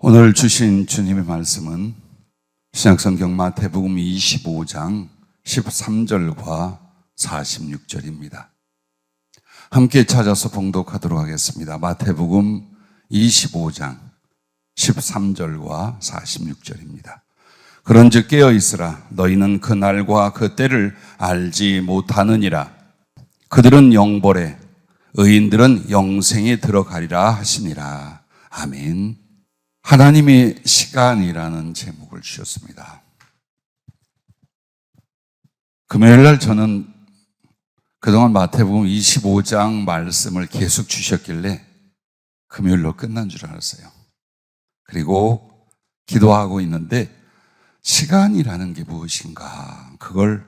오늘 주신 주님의 말씀은 신약성경 마태복음 25장 13절과 46절입니다. 함께 찾아서 봉독하도록 하겠습니다. 마태복음 25장 13절과 46절입니다. 그런즉 깨어 있으라. 너희는 그 날과 그 때를 알지 못하느니라. 그들은 영벌에 의인들은 영생에 들어가리라 하시니라. 아멘. 하나님의 시간이라는 제목을 주셨습니다. 금요일날 저는 그동안 마태복음 25장 말씀을 계속 주셨길래 금요일로 끝난 줄 알았어요. 그리고 기도하고 있는데 시간이라는 게 무엇인가, 그걸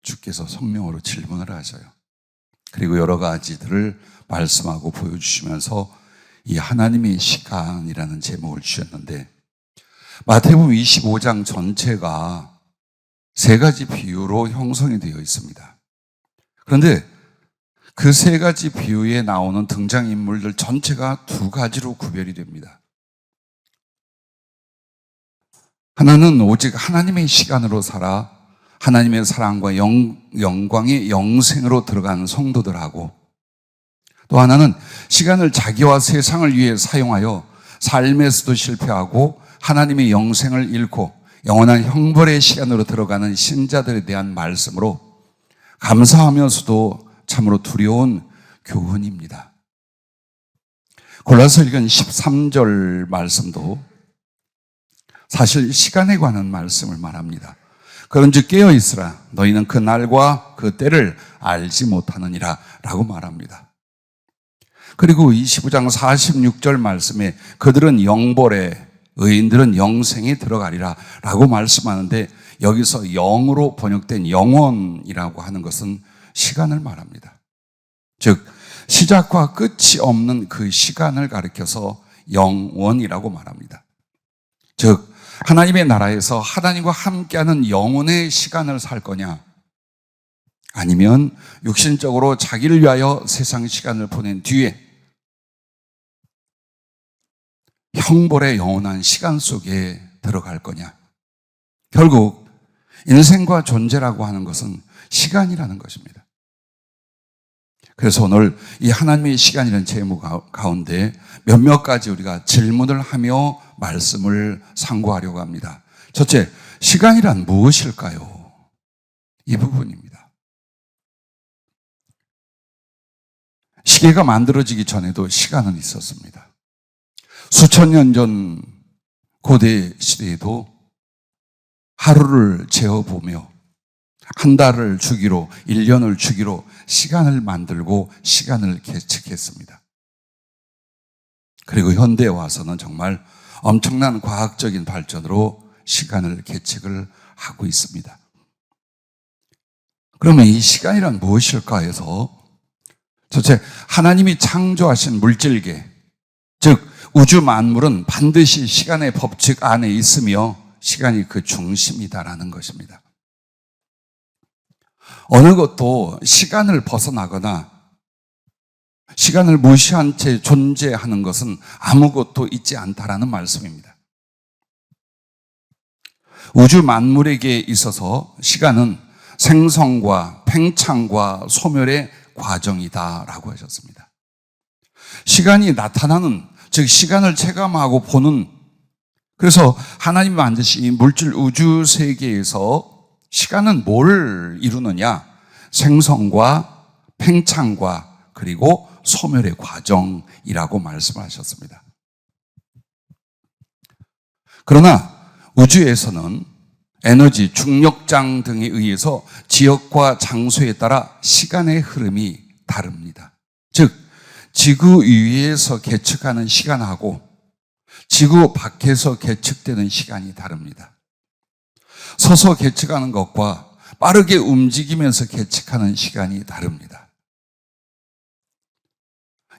주께서 성령으로 질문을 하셔요. 그리고 여러 가지들을 말씀하고 보여주시면서 이 하나님의 시간이라는 제목을 주셨는데, 마태복음 25장 전체가 세 가지 비유로 형성이 되어 있습니다. 그런데 그 세 가지 비유에 나오는 등장인물들 전체가 두 가지로 구별이 됩니다. 하나는 오직 하나님의 시간으로 살아 하나님의 사랑과 영광의 영생으로 들어가는 성도들하고, 또 하나는 시간을 자기와 세상을 위해 사용하여 삶에서도 실패하고 하나님의 영생을 잃고 영원한 형벌의 시간으로 들어가는 신자들에 대한 말씀으로 감사하면서도 참으로 두려운 교훈입니다. 골라서 읽은 13절 말씀도 사실 시간에 관한 말씀을 말합니다. 그런즉 깨어 있으라. 너희는 그 날과 그 때를 알지 못하느니라 라고 말합니다. 그리고 25장 46절 말씀에 그들은 영벌에 의인들은 영생에 들어가리라 라고 말씀하는데, 여기서 영으로 번역된 영원이라고 하는 것은 시간을 말합니다. 즉 시작과 끝이 없는 그 시간을 가리켜서 영원이라고 말합니다. 즉 하나님의 나라에서 하나님과 함께하는 영원의 시간을 살 거냐, 아니면 육신적으로 자기를 위하여 세상 시간을 보낸 뒤에 형벌의 영원한 시간 속에 들어갈 거냐. 결국 인생과 존재라고 하는 것은 시간이라는 것입니다. 그래서 오늘 이 하나님의 시간이라는 제목 가운데 몇몇 가지 우리가 질문을 하며 말씀을 상고하려고 합니다. 첫째, 시간이란 무엇일까요? 이 부분입니다. 시계가 만들어지기 전에도 시간은 있었습니다. 수천 년 전 고대 시대에도 하루를 재어보며 한 달을 주기로, 1년을 주기로 시간을 만들고 시간을 계측했습니다. 그리고 현대에 와서는 정말 엄청난 과학적인 발전으로 시간을 계측을 하고 있습니다. 그러면 이 시간이란 무엇일까 해서, 첫째, 하나님이 창조하신 물질계, 즉 우주 만물은 반드시 시간의 법칙 안에 있으며 시간이 그 중심이다라는 것입니다. 어느 것도 시간을 벗어나거나 시간을 무시한 채 존재하는 것은 아무것도 있지 않다라는 말씀입니다. 우주 만물에게 있어서 시간은 생성과 팽창과 소멸의 과정이다라고 하셨습니다. 시간이 나타나는, 즉 시간을 체감하고 보는, 그래서 하나님이 만드신 이 물질 우주 세계에서 시간은 뭘 이루느냐? 생성과 팽창과 그리고 소멸의 과정이라고 말씀하셨습니다. 그러나 우주에서는 에너지, 중력장 등에 의해서 지역과 장소에 따라 시간의 흐름이 다릅니다. 즉 지구 위에서 계측하는 시간하고 지구 밖에서 계측되는 시간이 다릅니다. 서서 계측하는 것과 빠르게 움직이면서 계측하는 시간이 다릅니다.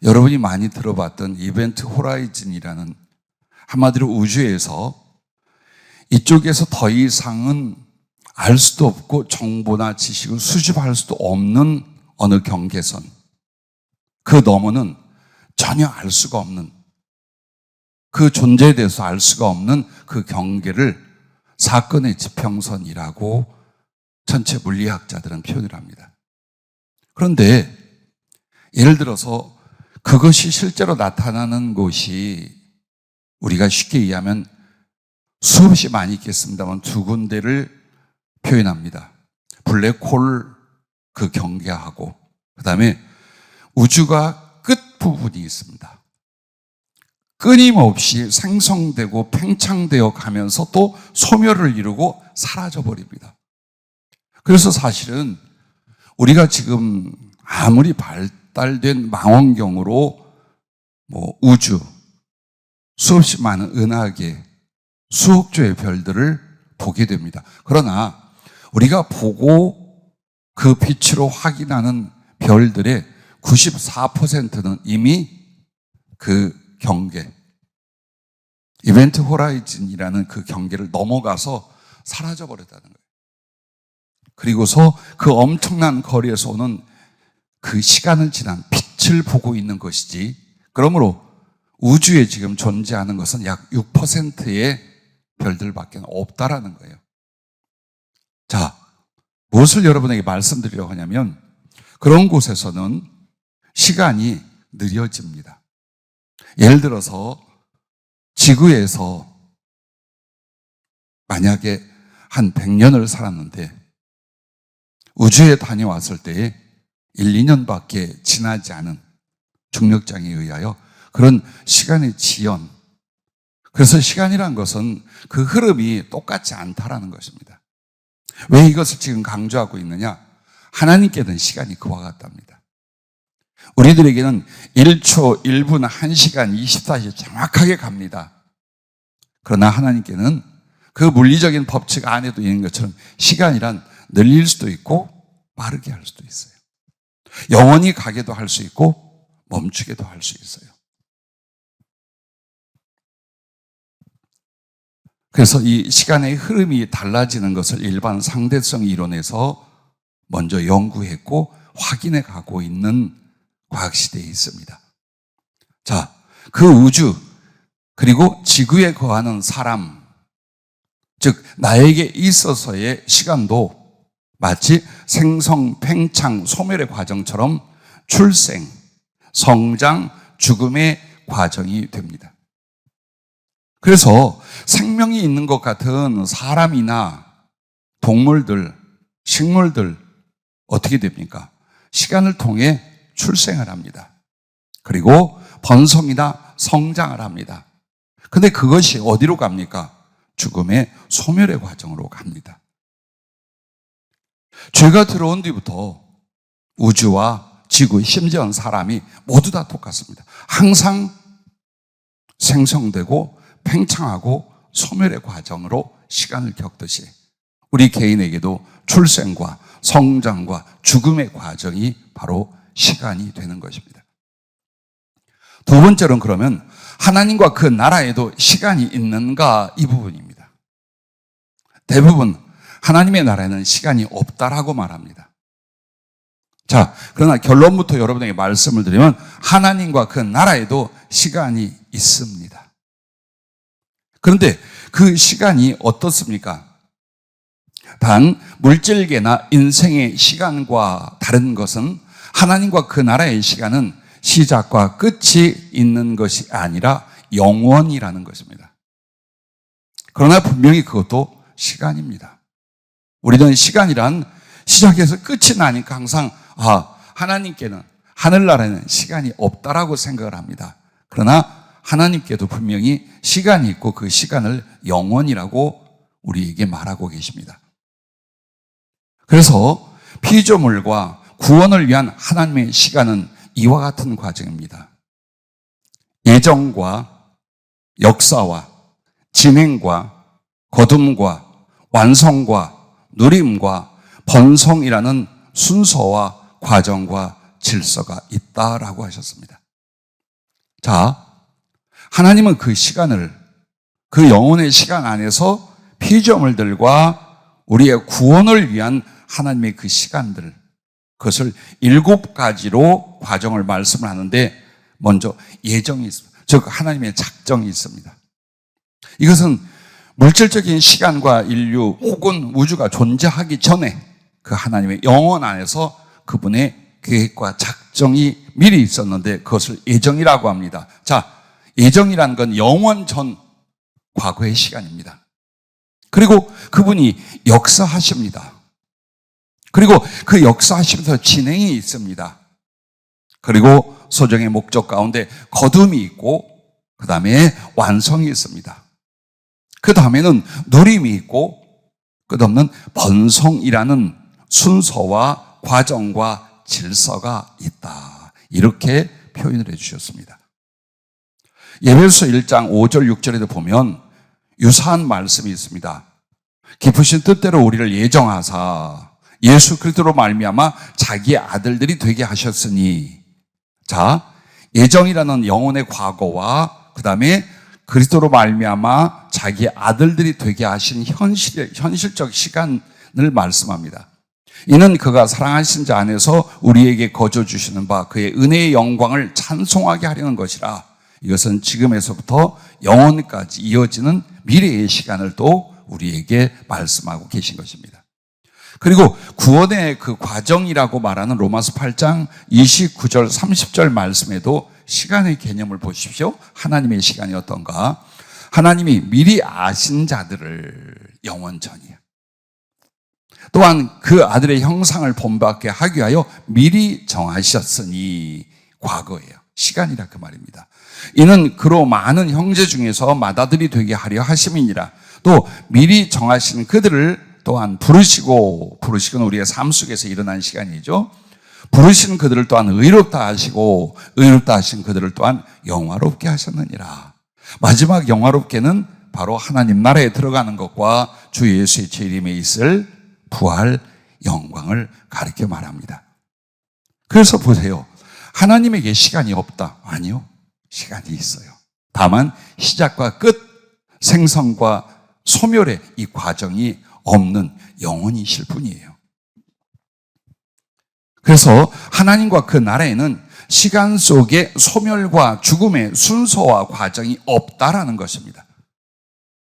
여러분이 많이 들어봤던 이벤트 호라이즌이라는, 한마디로 우주에서 이쪽에서 더 이상은 알 수도 없고 정보나 지식을 수집할 수도 없는 어느 경계선, 그 너머는 전혀 알 수가 없는 그 존재에 대해서 알 수가 없는 그 경계를 사건의 지평선이라고 전체 물리학자들은 표현을 합니다. 그런데 예를 들어서 그것이 실제로 나타나는 곳이 우리가 쉽게 이해하면 수없이 많이 있겠습니다만 두 군데를 표현합니다. 블랙홀 그 경계하고 그다음에 우주가 끝부분이 있습니다. 끊임없이 생성되고 팽창되어 가면서 또 소멸을 이루고 사라져버립니다. 그래서 사실은 우리가 지금 아무리 발달된 망원경으로 우주, 수없이 많은 은하계, 수억 조의 별들을 보게 됩니다. 그러나 우리가 보고 그 빛으로 확인하는 별들의 94%는 이미 그 경계, 이벤트 호라이즌이라는 그 경계를 넘어가서 사라져버렸다는 거예요. 그리고서 그 엄청난 거리에서 오는 그 시간을 지난 빛을 보고 있는 것이지, 그러므로 우주에 지금 존재하는 것은 약 6%의 별들밖에 없다라는 거예요. 자, 무엇을 여러분에게 말씀드리려고 하냐면 그런 곳에서는 시간이 느려집니다. 예를 들어서 지구에서 만약에 한 100년을 살았는데 우주에 다녀왔을 때에 1, 2년밖에 지나지 않은 중력장에 의하여 그런 시간의 지연, 그래서 시간이란 것은 그 흐름이 똑같지 않다라는 것입니다. 왜 이것을 지금 강조하고 있느냐? 하나님께는 시간이 그와 같답니다. 우리들에게는 1초, 1분, 1시간, 24시 정확하게 갑니다. 그러나 하나님께는 그 물리적인 법칙 안에도 있는 것처럼 시간이란 늘릴 수도 있고 빠르게 할 수도 있어요. 영원히 가게도 할 수 있고 멈추게도 할 수 있어요. 그래서 이 시간의 흐름이 달라지는 것을 일반 상대성 이론에서 먼저 연구했고 확인해 가고 있는 과학시대에 있습니다. 자, 그 우주 그리고 지구에 거하는 사람, 즉 나에게 있어서의 시간도 마치 생성, 팽창, 소멸의 과정처럼 출생, 성장, 죽음의 과정이 됩니다. 그래서 생명이 있는 것 같은 사람이나 동물들, 식물들 어떻게 됩니까? 시간을 통해 출생을 합니다. 그리고 번성이나 성장을 합니다. 근데 그것이 어디로 갑니까? 죽음의 소멸의 과정으로 갑니다. 죄가 들어온 뒤부터 우주와 지구, 심지어는 사람이 모두 다 똑같습니다. 항상 생성되고 팽창하고 소멸의 과정으로 시간을 겪듯이 우리 개인에게도 출생과 성장과 죽음의 과정이 바로 시간이 되는 것입니다. 두 번째로는 그러면 하나님과 그 나라에도 시간이 있는가, 이 부분입니다. 대부분 하나님의 나라에는 시간이 없다라고 말합니다. 자, 그러나 결론부터 여러분에게 말씀을 드리면 하나님과 그 나라에도 시간이 있습니다. 그런데 그 시간이 어떻습니까? 단 물질계나 인생의 시간과 다른 것은 하나님과 그 나라의 시간은 시작과 끝이 있는 것이 아니라 영원이라는 것입니다. 그러나 분명히 그것도 시간입니다. 우리는 시간이란 시작해서 끝이 나니까 항상 하나님께는, 하늘나라에는 시간이 없다라고 생각을 합니다. 그러나 하나님께도 분명히 시간이 있고 그 시간을 영원이라고 우리에게 말하고 계십니다. 그래서 피조물과 구원을 위한 하나님의 시간은 이와 같은 과정입니다. 예정과 역사와 진행과 거둠과 완성과 누림과 번성이라는 순서와 과정과 질서가 있다라고 하셨습니다. 자, 하나님은 그 시간을, 그 영혼의 시간 안에서 피조물들과 우리의 구원을 위한 하나님의 그 시간들, 그것을 7가지로 과정을 말씀을 하는데 먼저 예정이 있습니다. 즉 하나님의 작정이 있습니다. 이것은 물질적인 시간과 인류 혹은 우주가 존재하기 전에 그 하나님의 영원 안에서 그분의 계획과 작정이 미리 있었는데 그것을 예정이라고 합니다. 자, 예정이라는 건 영원 전 과거의 시간입니다. 그리고 그분이 역사하십니다. 그리고 그 역사하시면서 진행이 있습니다. 그리고 소정의 목적 가운데 거둠이 있고 그 다음에 완성이 있습니다. 그 다음에는 누림이 있고 끝없는 번성이라는 순서와 과정과 질서가 있다. 이렇게 표현을 해주셨습니다. 에베소 1장 5절 6절에도 보면 유사한 말씀이 있습니다. 깊으신 뜻대로 우리를 예정하사 예수 그리스도로 말미암아 자기의 아들들이 되게 하셨으니, 자, 예정이라는 영혼의 과거와 그 다음에 그리스도로 말미암아 자기의 아들들이 되게 하신 현실적 시간을 말씀합니다. 이는 그가 사랑하신 자 안에서 우리에게 거저 주시는 바 그의 은혜의 영광을 찬송하게 하려는 것이라. 이것은 지금에서부터 영원까지 이어지는 미래의 시간을 또 우리에게 말씀하고 계신 것입니다. 그리고 구원의 그 과정이라고 말하는 로마서 8장 29절 30절 말씀에도 시간의 개념을 보십시오. 하나님의 시간이 어떤가? 하나님이 미리 아신 자들을 영원 전이야. 또한 그 아들의 형상을 본받게 하기 위하여 미리 정하셨으니, 과거예요. 시간이라 그 말입니다. 이는 그로 많은 형제 중에서 맏아들이 되게 하려 하심이니라. 또 미리 정하신 그들을 또한 부르시고, 부르시곤 우리의 삶 속에서 일어난 시간이죠. 부르신 그들을 또한 의롭다 하시고 의롭다 하신 그들을 또한 영화롭게 하셨느니라. 마지막 영화롭게는 바로 하나님 나라에 들어가는 것과 주 예수의 재림에 있을 부활 영광을 가리켜 말합니다. 그래서 보세요. 하나님에게 시간이 없다. 아니요. 시간이 있어요. 다만 시작과 끝, 생성과 소멸의 이 과정이 없는 영혼이실 뿐이에요. 그래서 하나님과 그 나라에는 시간 속에 소멸과 죽음의 순서와 과정이 없다라는 것입니다.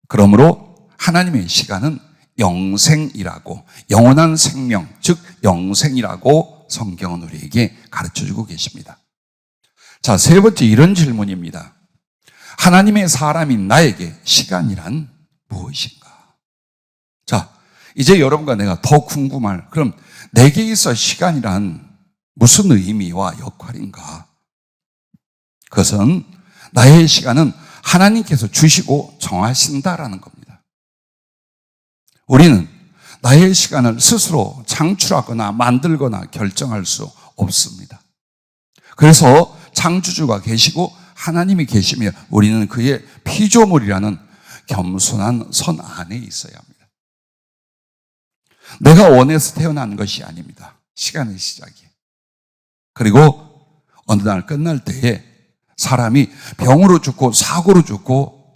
그러므로 하나님의 시간은 영생이라고, 영원한 생명, 즉 영생이라고 성경은 우리에게 가르쳐주고 계십니다. 자, 세 번째 이런 질문입니다. 하나님의 사람인 나에게 시간이란 무엇인가? 자, 이제 여러분과 내가 더 궁금할, 그럼 내게 있어 시간이란 무슨 의미와 역할인가? 그것은 나의 시간은 하나님께서 주시고 정하신다라는 겁니다. 우리는 나의 시간을 스스로 창출하거나 만들거나 결정할 수 없습니다. 그래서 창조주가 계시고 하나님이 계시며 우리는 그의 피조물이라는 겸손한 선 안에 있어야 합니다. 내가 원해서 태어난 것이 아닙니다. 시간의 시작이에요. 그리고 어느 날 끝날 때에 사람이 병으로 죽고 사고로 죽고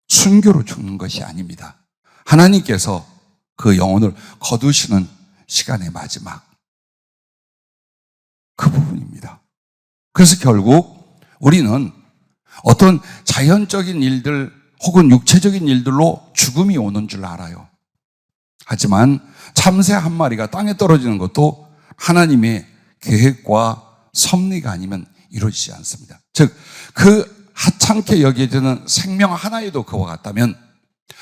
순교로 죽는 것이 아닙니다. 하나님께서 그 영혼을 거두시는 시간의 마지막, 그 부분입니다. 그래서 결국 우리는 어떤 자연적인 일들 혹은 육체적인 일들로 죽음이 오는 줄 알아요. 하지만 참새 한 마리가 땅에 떨어지는 것도 하나님의 계획과 섭리가 아니면 이루어지지 않습니다. 즉, 그 하찮게 여겨지는 생명 하나에도 그와 같다면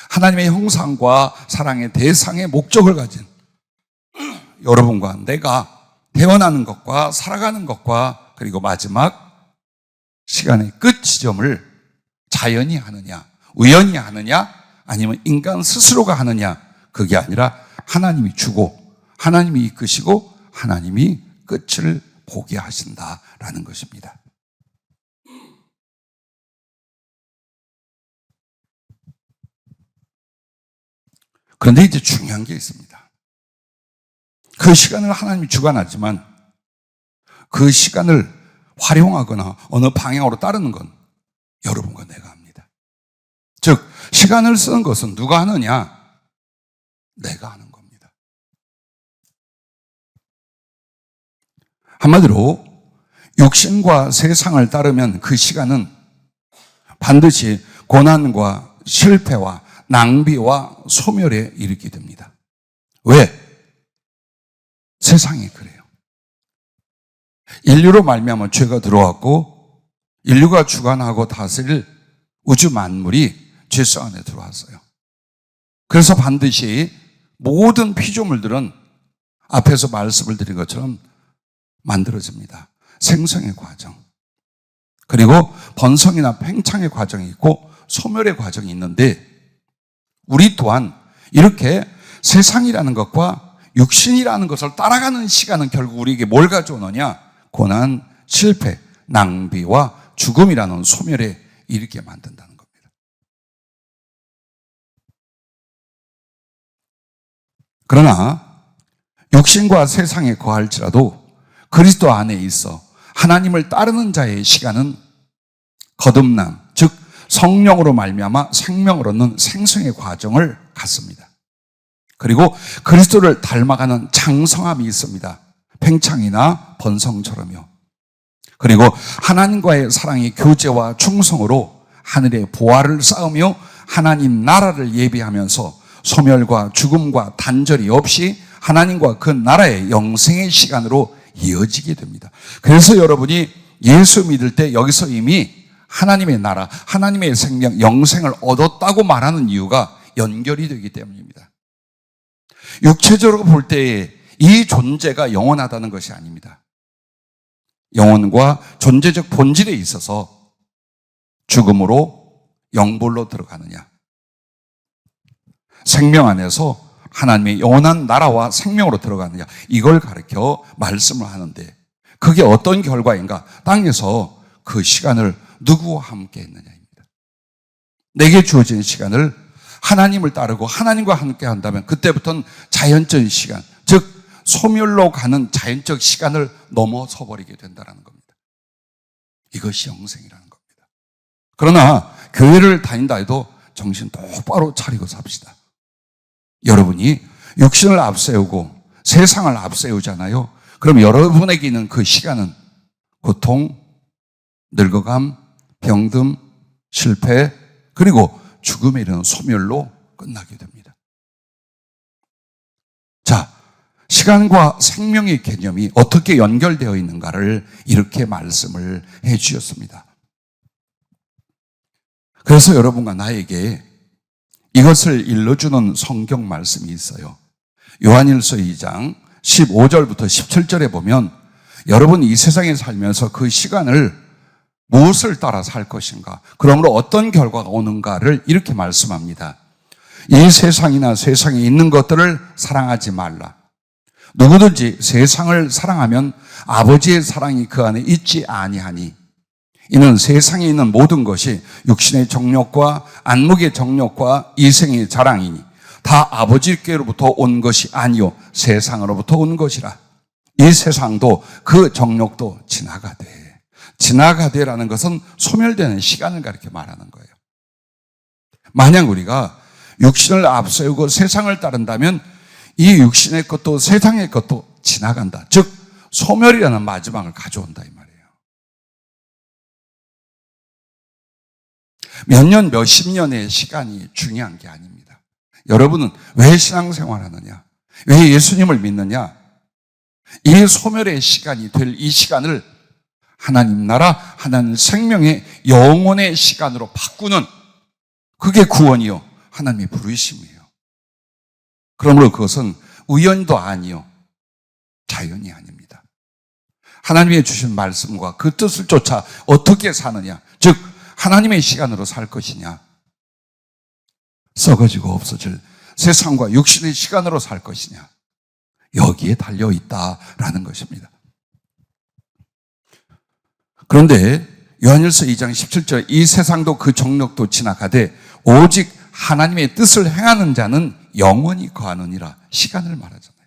하나님의 형상과 사랑의 대상의 목적을 가진 여러분과 내가 태어나는 것과 살아가는 것과 그리고 마지막 시간의 끝 지점을 자연이 하느냐, 우연히 하느냐, 아니면 인간 스스로가 하느냐, 그게 아니라 하나님이 주고 하나님이 이끄시고 하나님이 끝을 보게 하신다라는 것입니다. 그런데 이제 중요한 게 있습니다. 그 시간을 하나님이 주관하지만 그 시간을 활용하거나 어느 방향으로 따르는 건 여러분과 내가 합니다. 즉, 시간을 쓰는 것은 누가 하느냐? 내가 하는 겁니다. 한마디로 육신과 세상을 따르면 그 시간은 반드시 고난과 실패와 낭비와 소멸에 이르게 됩니다. 왜? 세상이 그래요. 인류로 말미암아 죄가 들어왔고 인류가 주관하고 다스릴 우주 만물이 죄성 안에 들어왔어요. 그래서 반드시 모든 피조물들은 앞에서 말씀을 드린 것처럼 만들어집니다. 생성의 과정, 그리고 번성이나 팽창의 과정이 있고 소멸의 과정이 있는데, 우리 또한 이렇게 세상이라는 것과 육신이라는 것을 따라가는 시간은 결국 우리에게 뭘 가져오느냐? 고난, 실패, 낭비와 죽음이라는 소멸에 이르게 만든다는 겁니다. 그러나 육신과 세상에 거할지라도 그리스도 안에 있어 하나님을 따르는 자의 시간은 거듭남, 즉 성령으로 말미암아 생명을 얻는 생성의 과정을 갖습니다. 그리고 그리스도를 닮아가는 장성함이 있습니다. 팽창이나 번성처럼요. 그리고 하나님과의 사랑의 교제와 충성으로 하늘의 보화를 쌓으며 하나님 나라를 예비하면서 소멸과 죽음과 단절이 없이 하나님과 그 나라의 영생의 시간으로 이어지게 됩니다. 그래서 여러분이 예수 믿을 때 여기서 이미 하나님의 나라, 하나님의 생명, 영생을 얻었다고 말하는 이유가 연결이 되기 때문입니다. 육체적으로 볼 때에 이 존재가 영원하다는 것이 아닙니다. 영혼과 존재적 본질에 있어서 죽음으로 영불로 들어가느냐, 생명 안에서 하나님의 영원한 나라와 생명으로 들어가느냐, 이걸 가르쳐 말씀을 하는데, 그게 어떤 결과인가? 땅에서 그 시간을 누구와 함께 했느냐입니다. 내게 주어진 시간을 하나님을 따르고 하나님과 함께 한다면 그때부터는 자연적 시간, 즉 소멸로 가는 자연적 시간을 넘어서 버리게 된다는 겁니다. 이것이 영생이라는 겁니다. 그러나 교회를 다닌다 해도 정신 똑바로 차리고 삽시다. 여러분이 육신을 앞세우고 세상을 앞세우잖아요. 그럼 여러분에게 있는 그 시간은 고통, 늙어감, 병듦, 실패, 그리고 죽음에 이르는 소멸로 끝나게 됩니다. 자, 시간과 생명의 개념이 어떻게 연결되어 있는가를 이렇게 말씀을 해 주셨습니다. 그래서 여러분과 나에게 이것을 일러주는 성경 말씀이 있어요. 요한일서 2장 15절부터 17절에 보면 여러분 이 세상에 살면서 그 시간을 무엇을 따라 살 것인가, 그러므로 어떤 결과가 오는가를 이렇게 말씀합니다. 이 세상이나 세상에 있는 것들을 사랑하지 말라. 누구든지 세상을 사랑하면 아버지의 사랑이 그 안에 있지 아니하니, 이는 세상에 있는 모든 것이 육신의 정욕과 안목의 정욕과 이생의 자랑이니 다 아버지께로부터 온 것이 아니요 세상으로부터 온 것이라. 이 세상도 그 정욕도 지나가되라는 것은 소멸되는 시간을 가리켜 말하는 거예요. 만약 우리가 육신을 앞세우고 세상을 따른다면 이 육신의 것도 세상의 것도 지나간다, 즉 소멸이라는 마지막을 가져온다 이 말이에요. 몇 년, 몇십 년의 시간이 중요한 게 아닙니다. 여러분은 왜 신앙생활 하느냐, 왜 예수님을 믿느냐, 이 소멸의 시간이 될 이 시간을 하나님 나라, 하나님 생명의 영혼의 시간으로 바꾸는, 그게 구원이요 하나님의 부르심이에요. 그러므로 그것은 우연도 아니요 자연이 아닙니다. 하나님의 주신 말씀과 그 뜻을 쫓아 어떻게 사느냐, 즉 하나님의 시간으로 살 것이냐, 썩어지고 없어질 세상과 육신의 시간으로 살 것이냐, 여기에 달려있다라는 것입니다. 그런데 요한일서 2장 17절, 이 세상도 그 정욕도 지나가되 오직 하나님의 뜻을 행하는 자는 영원히 거하느니라, 시간을 말하잖아요.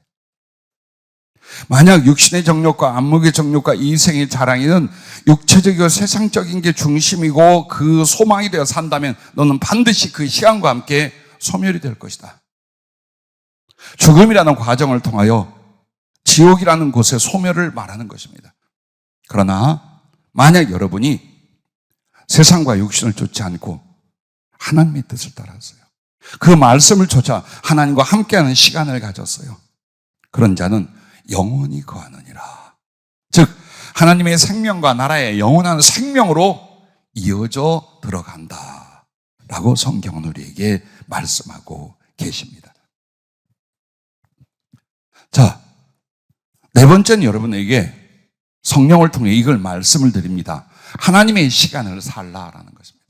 만약 육신의 정욕과 안목의 정욕과 이생의 자랑이는 육체적이고 세상적인 게 중심이고 그 소망이 되어 산다면 너는 반드시 그 시간과 함께 소멸이 될 것이다. 죽음이라는 과정을 통하여 지옥이라는 곳의 소멸을 말하는 것입니다. 그러나 만약 여러분이 세상과 육신을 쫓지 않고 하나님의 뜻을 따랐어요. 그 말씀을 쫓아 하나님과 함께하는 시간을 가졌어요. 그런 자는 영원히 거하느니라. 즉 하나님의 생명과 나라의 영원한 생명으로 이어져 들어간다 라고 성경은 우리에게 말씀하고 계십니다. 자, 네 번째는 여러분에게 성령을 통해 이걸 말씀을 드립니다. 하나님의 시간을 살라라는 것입니다.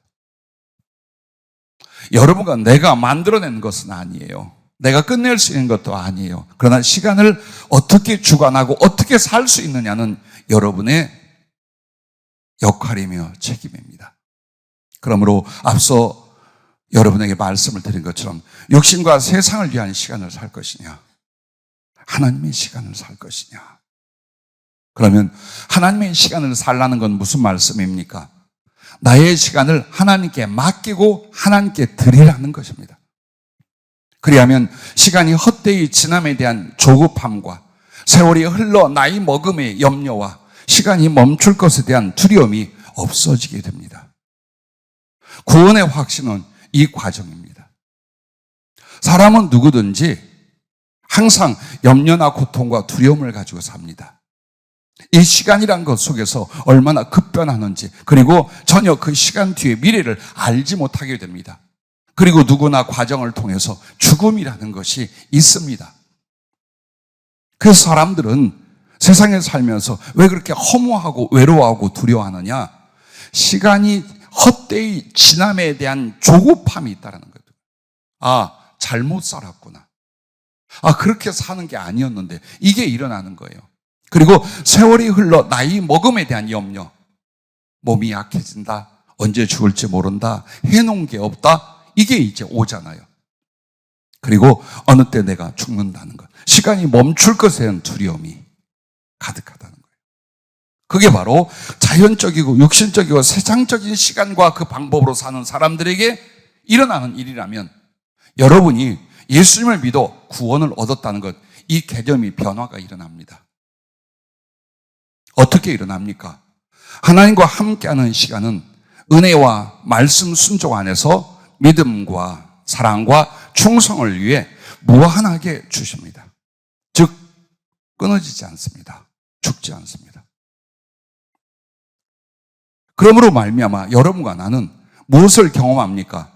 여러분과 내가 만들어낸 것은 아니에요. 내가 끝낼 수 있는 것도 아니에요. 그러나 시간을 어떻게 주관하고 어떻게 살 수 있느냐는 여러분의 역할이며 책임입니다. 그러므로 앞서 여러분에게 말씀을 드린 것처럼 육신과 세상을 위한 시간을 살 것이냐, 하나님의 시간을 살 것이냐. 그러면 하나님의 시간을 살라는 건 무슨 말씀입니까? 나의 시간을 하나님께 맡기고 하나님께 드리라는 것입니다. 그리하면 시간이 헛되이 지남에 대한 조급함과 세월이 흘러 나이 먹음의 염려와 시간이 멈출 것에 대한 두려움이 없어지게 됩니다. 구원의 확신은 이 과정입니다. 사람은 누구든지 항상 염려나 고통과 두려움을 가지고 삽니다. 이 시간이란 것 속에서 얼마나 급변하는지, 그리고 전혀 그 시간 뒤의 미래를 알지 못하게 됩니다. 그리고 누구나 과정을 통해서 죽음이라는 것이 있습니다. 그래서 사람들은 세상에 살면서 왜 그렇게 허무하고 외로워하고 두려워하느냐? 시간이 헛되이 지남에 대한 조급함이 있다는 거예요. 아, 잘못 살았구나. 아, 그렇게 사는 게 아니었는데 이게 일어나는 거예요. 그리고 세월이 흘러 나이 먹음에 대한 염려, 몸이 약해진다, 언제 죽을지 모른다, 해놓은 게 없다, 이게 이제 오잖아요. 그리고 어느 때 내가 죽는다는 것, 시간이 멈출 것에 대한 두려움이 가득하다는 거예요. 그게 바로 자연적이고 육신적이고 세상적인 시간과 그 방법으로 사는 사람들에게 일어나는 일이라면, 여러분이 예수님을 믿어 구원을 얻었다는 것, 이 개념이 변화가 일어납니다. 어떻게 일어납니까? 하나님과 함께하는 시간은 은혜와 말씀 순종 안에서 믿음과 사랑과 충성을 위해 무한하게 주십니다. 즉 끊어지지 않습니다. 죽지 않습니다. 그러므로 말미암아 여러분과 나는 무엇을 경험합니까?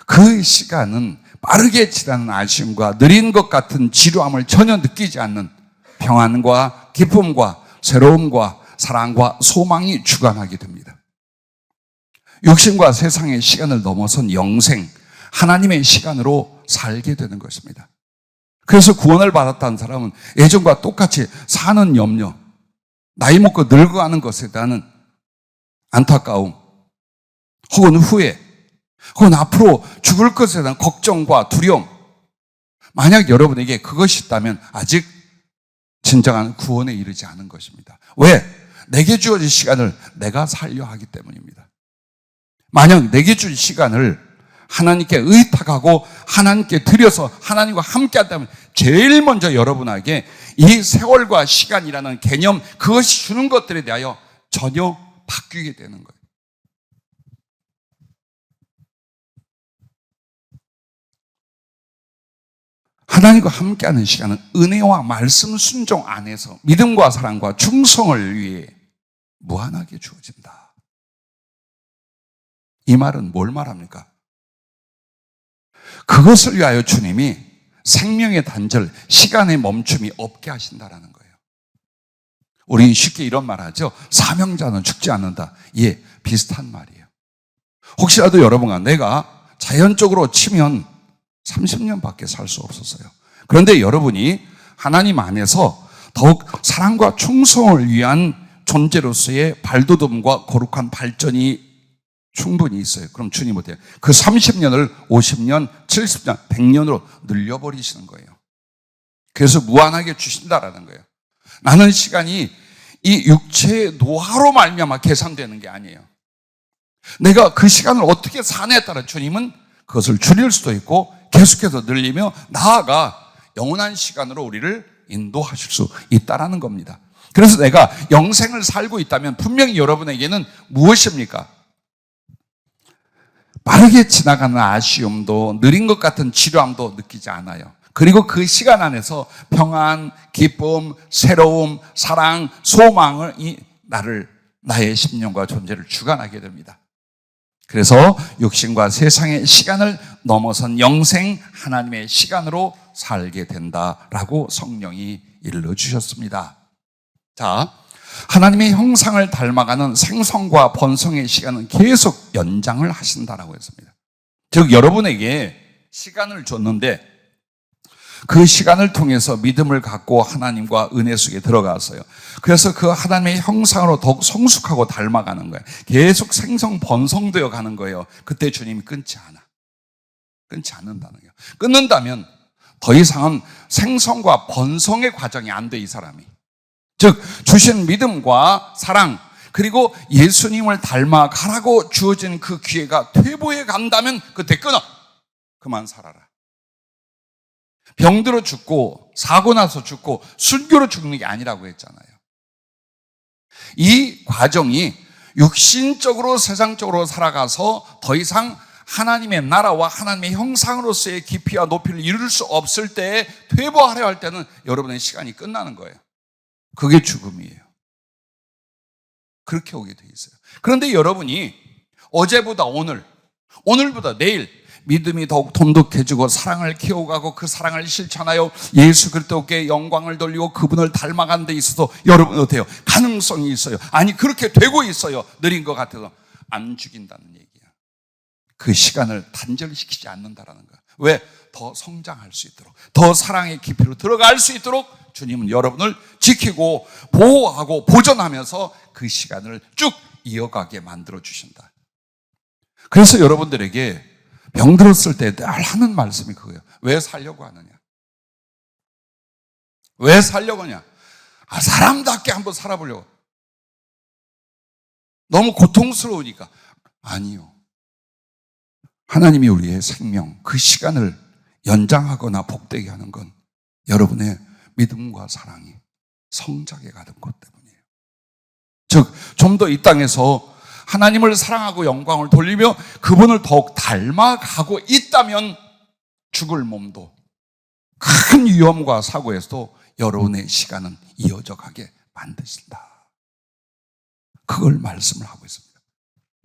그 시간은 빠르게 지나는 아쉬움과 느린 것 같은 지루함을 전혀 느끼지 않는 평안과 기쁨과 새로움과 사랑과 소망이 주관하게 됩니다. 육신과 세상의 시간을 넘어선 영생, 하나님의 시간으로 살게 되는 것입니다. 그래서 구원을 받았다는 사람은 예전과 똑같이 사는 염려, 나이 먹고 늙어가는 것에 대한 안타까움, 혹은 후회, 혹은 앞으로 죽을 것에 대한 걱정과 두려움, 만약 여러분에게 그것이 있다면 아직 진정한 구원에 이르지 않은 것입니다. 왜? 내게 주어진 시간을 내가 살려 하기 때문입니다. 만약 내게 준 시간을 하나님께 의탁하고 하나님께 드려서 하나님과 함께 한다면 제일 먼저 여러분에게 이 세월과 시간이라는 개념, 그것이 주는 것들에 대하여 전혀 바뀌게 되는 거예요. 하나님과 함께하는 시간은 은혜와 말씀 순종 안에서 믿음과 사랑과 충성을 위해 무한하게 주어진다. 이 말은 뭘 말합니까? 그것을 위하여 주님이 생명의 단절, 시간의 멈춤이 없게 하신다라는 거예요. 우리 쉽게 이런 말 하죠. 사명자는 죽지 않는다. 예, 비슷한 말이에요. 혹시라도 여러분과 내가 자연적으로 치면 30년밖에 살 수 없었어요. 그런데 여러분이 하나님 안에서 더욱 사랑과 충성을 위한 존재로서의 발돋움과 거룩한 발전이 충분히 있어요. 그럼 주님 어때요? 그 30년을 50년, 70년, 100년으로 늘려버리시는 거예요. 그래서 무한하게 주신다라는 거예요. 나는 시간이 이 육체의 노화로 말미암아 계산되는 게 아니에요. 내가 그 시간을 어떻게 사냐에 따라 주님은 그것을 줄일 수도 있고 계속해서 늘리며 나아가 영원한 시간으로 우리를 인도하실 수 있다라는 겁니다. 그래서 내가 영생을 살고 있다면 분명히 여러분에게는 무엇입니까? 빠르게 지나가는 아쉬움도 느린 것 같은 지루함도 느끼지 않아요. 그리고 그 시간 안에서 평안, 기쁨, 새로움, 사랑, 소망을 나의 심령과 존재를 주관하게 됩니다. 그래서 육신과 세상의 시간을 넘어선 영생 하나님의 시간으로 살게 된다라고 성령이 일러주셨습니다. 자, 하나님의 형상을 닮아가는 생성과 번성의 시간은 계속 연장을 하신다라고 했습니다. 즉 여러분에게 시간을 줬는데 그 시간을 통해서 믿음을 갖고 하나님과 은혜 속에 들어갔어요. 그래서 그 하나님의 형상으로 더욱 성숙하고 닮아가는 거예요. 계속 생성 번성되어 가는 거예요. 그때 주님이 끊지 않는다는 거예요. 끊는다면 더 이상은 생성과 번성의 과정이 안 돼, 이 사람이. 즉 주신 믿음과 사랑 그리고 예수님을 닮아가라고 주어진 그 기회가 퇴보해 간다면 그때 끊어. 그만 살아라. 병들어 죽고 사고 나서 죽고 순교로 죽는 게 아니라고 했잖아요. 이 과정이 육신적으로 세상적으로 살아가서 더 이상 하나님의 나라와 하나님의 형상으로서의 깊이와 높이를 이룰 수 없을 때에 퇴보하려 할 때는 여러분의 시간이 끝나는 거예요. 그게 죽음이에요. 그렇게 오게 돼 있어요. 그런데 여러분이 어제보다 오늘보다 내일 믿음이 더욱 돈독해지고 사랑을 키워가고 그 사랑을 실천하여 예수 그리스도께 영광을 돌리고 그분을 닮아가는 데 있어서 여러분 어때요? 가능성이 있어요. 아니 그렇게 되고 있어요. 느린 것 같아서 안 죽인다는 얘기야. 그 시간을 단절시키지 않는다라는 거야. 왜? 더 성장할 수 있도록, 더 사랑의 깊이로 들어갈 수 있도록 주님은 여러분을 지키고 보호하고 보존하면서 그 시간을 쭉 이어가게 만들어 주신다. 그래서 여러분들에게 병들었을 때 늘 하는 말씀이 그거예요. 왜 살려고 하느냐? 왜 살려고 하냐? 사람답게 한번 살아보려고. 너무 고통스러우니까. 아니요. 하나님이 우리의 생명, 그 시간을 연장하거나 복되게 하는 건 여러분의 믿음과 사랑이 성장해 가는 것 때문이에요. 즉, 좀 더 이 땅에서 하나님을 사랑하고 영광을 돌리며 그분을 더욱 닮아가고 있다면 죽을 몸도 큰 위험과 사고에서도 여러분의 시간은 이어져 가게 만드신다. 그걸 말씀을 하고 있습니다.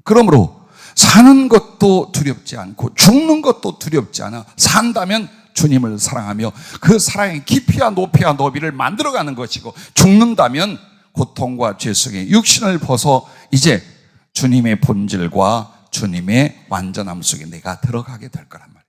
그러므로 사는 것도 두렵지 않고 죽는 것도 두렵지 않아 산다면 주님을 사랑하며 그 사랑의 깊이와 높이와 너비를 만들어가는 것이고 죽는다면 고통과 죄 속에 육신을 벗어 이제 주님의 본질과 주님의 완전함 속에 내가 들어가게 될 거란 말이에요.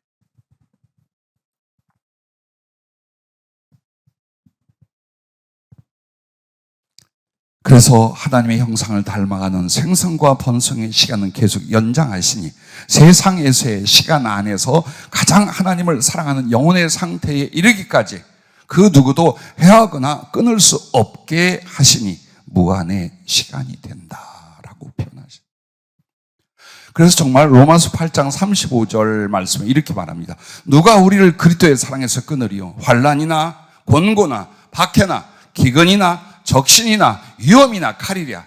그래서 하나님의 형상을 닮아가는 생성과 번성의 시간은 계속 연장하시니 세상에서의 시간 안에서 가장 하나님을 사랑하는 영혼의 상태에 이르기까지 그 누구도 해하거나 끊을 수 없게 하시니 무한의 시간이 된다라고 표현하십니다. 그래서 정말 로마서 8장 35절 말씀에 이렇게 말합니다. 누가 우리를 그리스도의 사랑에서 끊으리요? 환난이나 권고나 박해나 기근이나 적신이나 위험이나 칼이랴.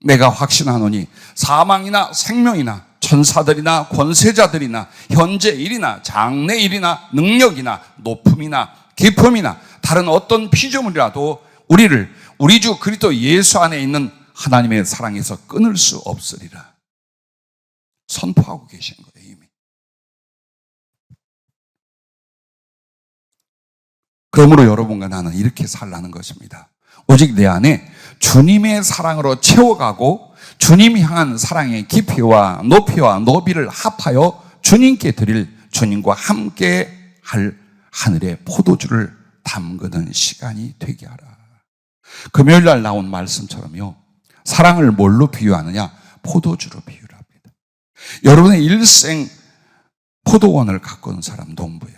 내가 확신하노니 사망이나 생명이나 천사들이나 권세자들이나 현재 일이나 장래 일이나 능력이나 높음이나 깊음이나 다른 어떤 피조물이라도 우리를 우리 주 그리스도 예수 안에 있는 하나님의 사랑에서 끊을 수 없으리라. 선포하고 계신 거예요, 이미. 그러므로 여러분과 나는 이렇게 살라는 것입니다. 오직 내 안에 주님의 사랑으로 채워가고 주님이 향한 사랑의 깊이와 높이와 너비를 합하여 주님께 드릴 주님과 함께 할 하늘의 포도주를 담그는 시간이 되게 하라. 금요일 날 나온 말씀처럼요. 사랑을 뭘로 비유하느냐? 포도주로 비유를 합니다. 여러분의 일생 포도원을 가꾸는 사람 농부야.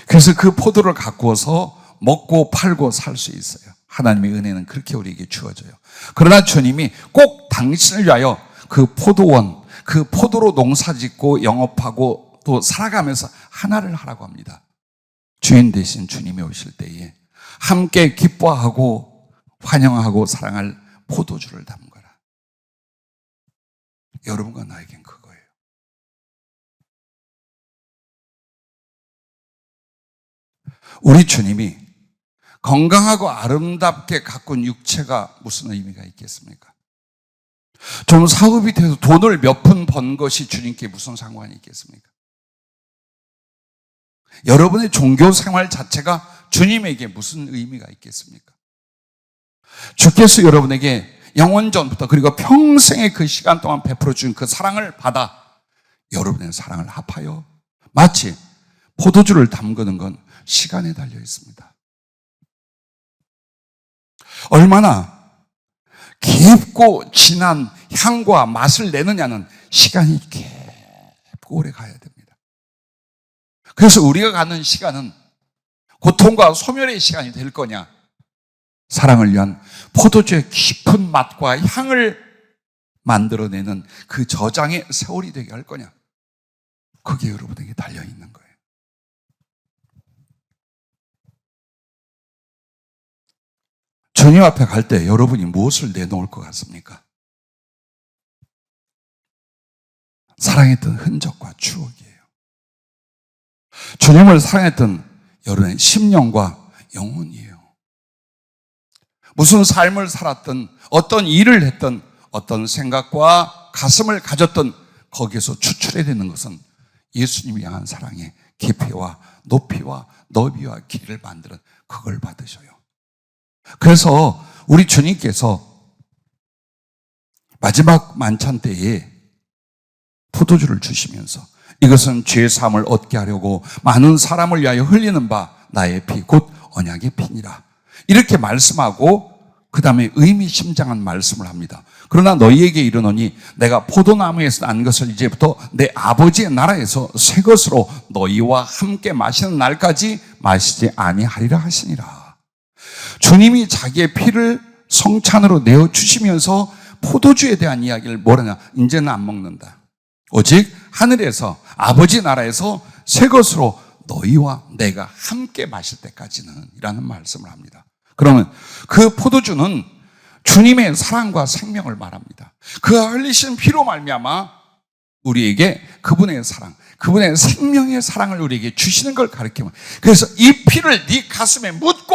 그래서 그 포도를 가꾸어서 먹고 팔고 살 수 있어요. 하나님의 은혜는 그렇게 우리에게 주어져요. 그러나 주님이 꼭 당신을 위하여 그 포도원, 그 포도로 농사짓고 영업하고 또 살아가면서 하나를 하라고 합니다. 주인 대신 주님이 오실 때에 함께 기뻐하고 환영하고 사랑할 포도주를 담거라. 여러분과 나에겐 그거예요. 우리 주님이 건강하고 아름답게 가꾼 육체가 무슨 의미가 있겠습니까? 좀 사업이 돼서 돈을 몇 푼 번 것이 주님께 무슨 상관이 있겠습니까? 여러분의 종교 생활 자체가 주님에게 무슨 의미가 있겠습니까? 주께서 여러분에게 영원전부터 그리고 평생의 그 시간 동안 베풀어 준 그 사랑을 받아 여러분의 사랑을 합하여 마치 포도주를 담그는 건 시간에 달려 있습니다. 얼마나 깊고 진한 향과 맛을 내느냐는 시간이 깊고 오래 가야 됩니다. 그래서 우리가 가는 시간은 고통과 소멸의 시간이 될 거냐, 사랑을 위한 포도주의 깊은 맛과 향을 만들어내는 그 저장의 세월이 되게 할 거냐, 그게 여러분에게 달려있는 거예요. 주님 앞에 갈 때 여러분이 무엇을 내놓을 것 같습니까? 사랑했던 흔적과 추억이에요. 주님을 사랑했던 여러분의 심령과 영혼이에요. 무슨 삶을 살았던, 어떤 일을 했던, 어떤 생각과 가슴을 가졌던 거기에서 추출해야 되는 것은 예수님이 향한 사랑의 깊이와 높이와 너비와 길이를 만드는 그걸 받으셔요. 그래서 우리 주님께서 마지막 만찬 때에 포도주를 주시면서 이것은 죄 사함을 얻게 하려고 많은 사람을 위하여 흘리는 바 나의 피 곧 언약의 피니라, 이렇게 말씀하고 그 다음에 의미심장한 말씀을 합니다. 그러나 너희에게 이르노니 내가 포도나무에서 난 것을 이제부터 내 아버지의 나라에서 새 것으로 너희와 함께 마시는 날까지 마시지 아니하리라 하시니라. 주님이 자기의 피를 성찬으로 내어주시면서 포도주에 대한 이야기를 뭐라냐, 이제는 안 먹는다. 오직 하늘에서 아버지 나라에서 새 것으로 너희와 내가 함께 마실 때까지는 이라는 말씀을 합니다. 그러면 그 포도주는 주님의 사랑과 생명을 말합니다. 그 흘리신 피로 말미암아 우리에게 그분의 사랑, 그분의 생명의 사랑을 우리에게 주시는 걸 가르치면, 그래서 이 피를 네 가슴에 묻고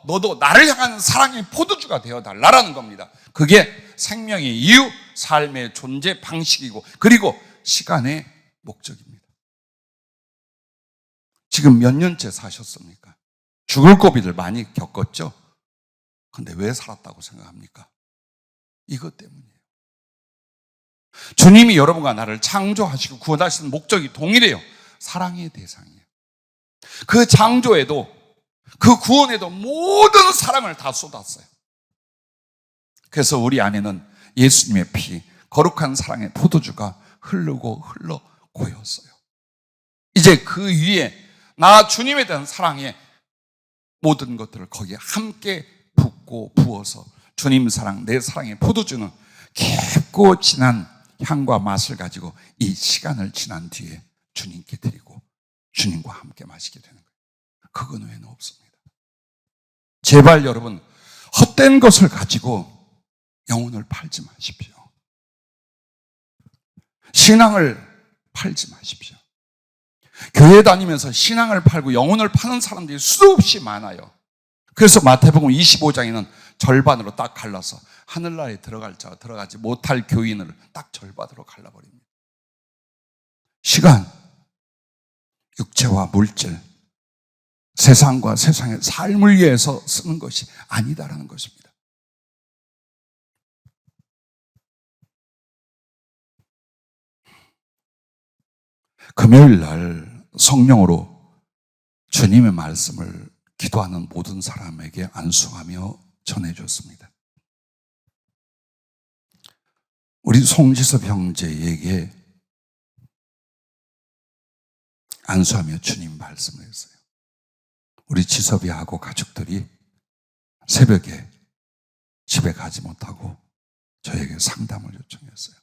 너도 나를 향한 사랑의 포도주가 되어달라라는 겁니다. 그게 생명의 이유, 삶의 존재 방식이고 그리고 시간의 목적입니다. 지금 몇 년째 사셨습니까? 죽을 고비를 많이 겪었죠? 근데 왜 살았다고 생각합니까? 이것 때문이에요. 주님이 여러분과 나를 창조하시고 구원하시는 목적이 동일해요. 사랑의 대상이에요. 그 창조에도 그 구원에도 모든 사랑을 다 쏟았어요. 그래서 우리 안에는 예수님의 피, 거룩한 사랑의 포도주가 흐르고 흘러 고였어요. 이제 그 위에 나 주님에 대한 사랑의 모든 것들을 거기에 함께 붓고 부어서 주님 사랑, 내 사랑의 포도주는 깊고 진한 향과 맛을 가지고 이 시간을 지난 뒤에 주님께 드리고 주님과 함께 마시게 되는 거예요. 그건 외에는 없습니다. 제발 여러분, 헛된 것을 가지고 영혼을 팔지 마십시오. 신앙을 팔지 마십시오. 교회 다니면서 신앙을 팔고 영혼을 파는 사람들이 수도 없이 많아요. 그래서 마태복음 25장에는 절반으로 딱 갈라서 하늘나라에 들어갈 자와 들어가지 못할 교인을 딱 절반으로 갈라버립니다. 시간, 육체와 물질, 세상과 세상의 삶을 위해서 쓰는 것이 아니다라는 것입니다. 금요일 날 성령으로 주님의 말씀을 기도하는 모든 사람에게 안수하며 전해줬습니다. 우리 송지섭 형제에게 안수하며 주님 말씀을 했어요. 우리 지섭이하고 가족들이 새벽에 집에 가지 못하고 저에게 상담을 요청했어요.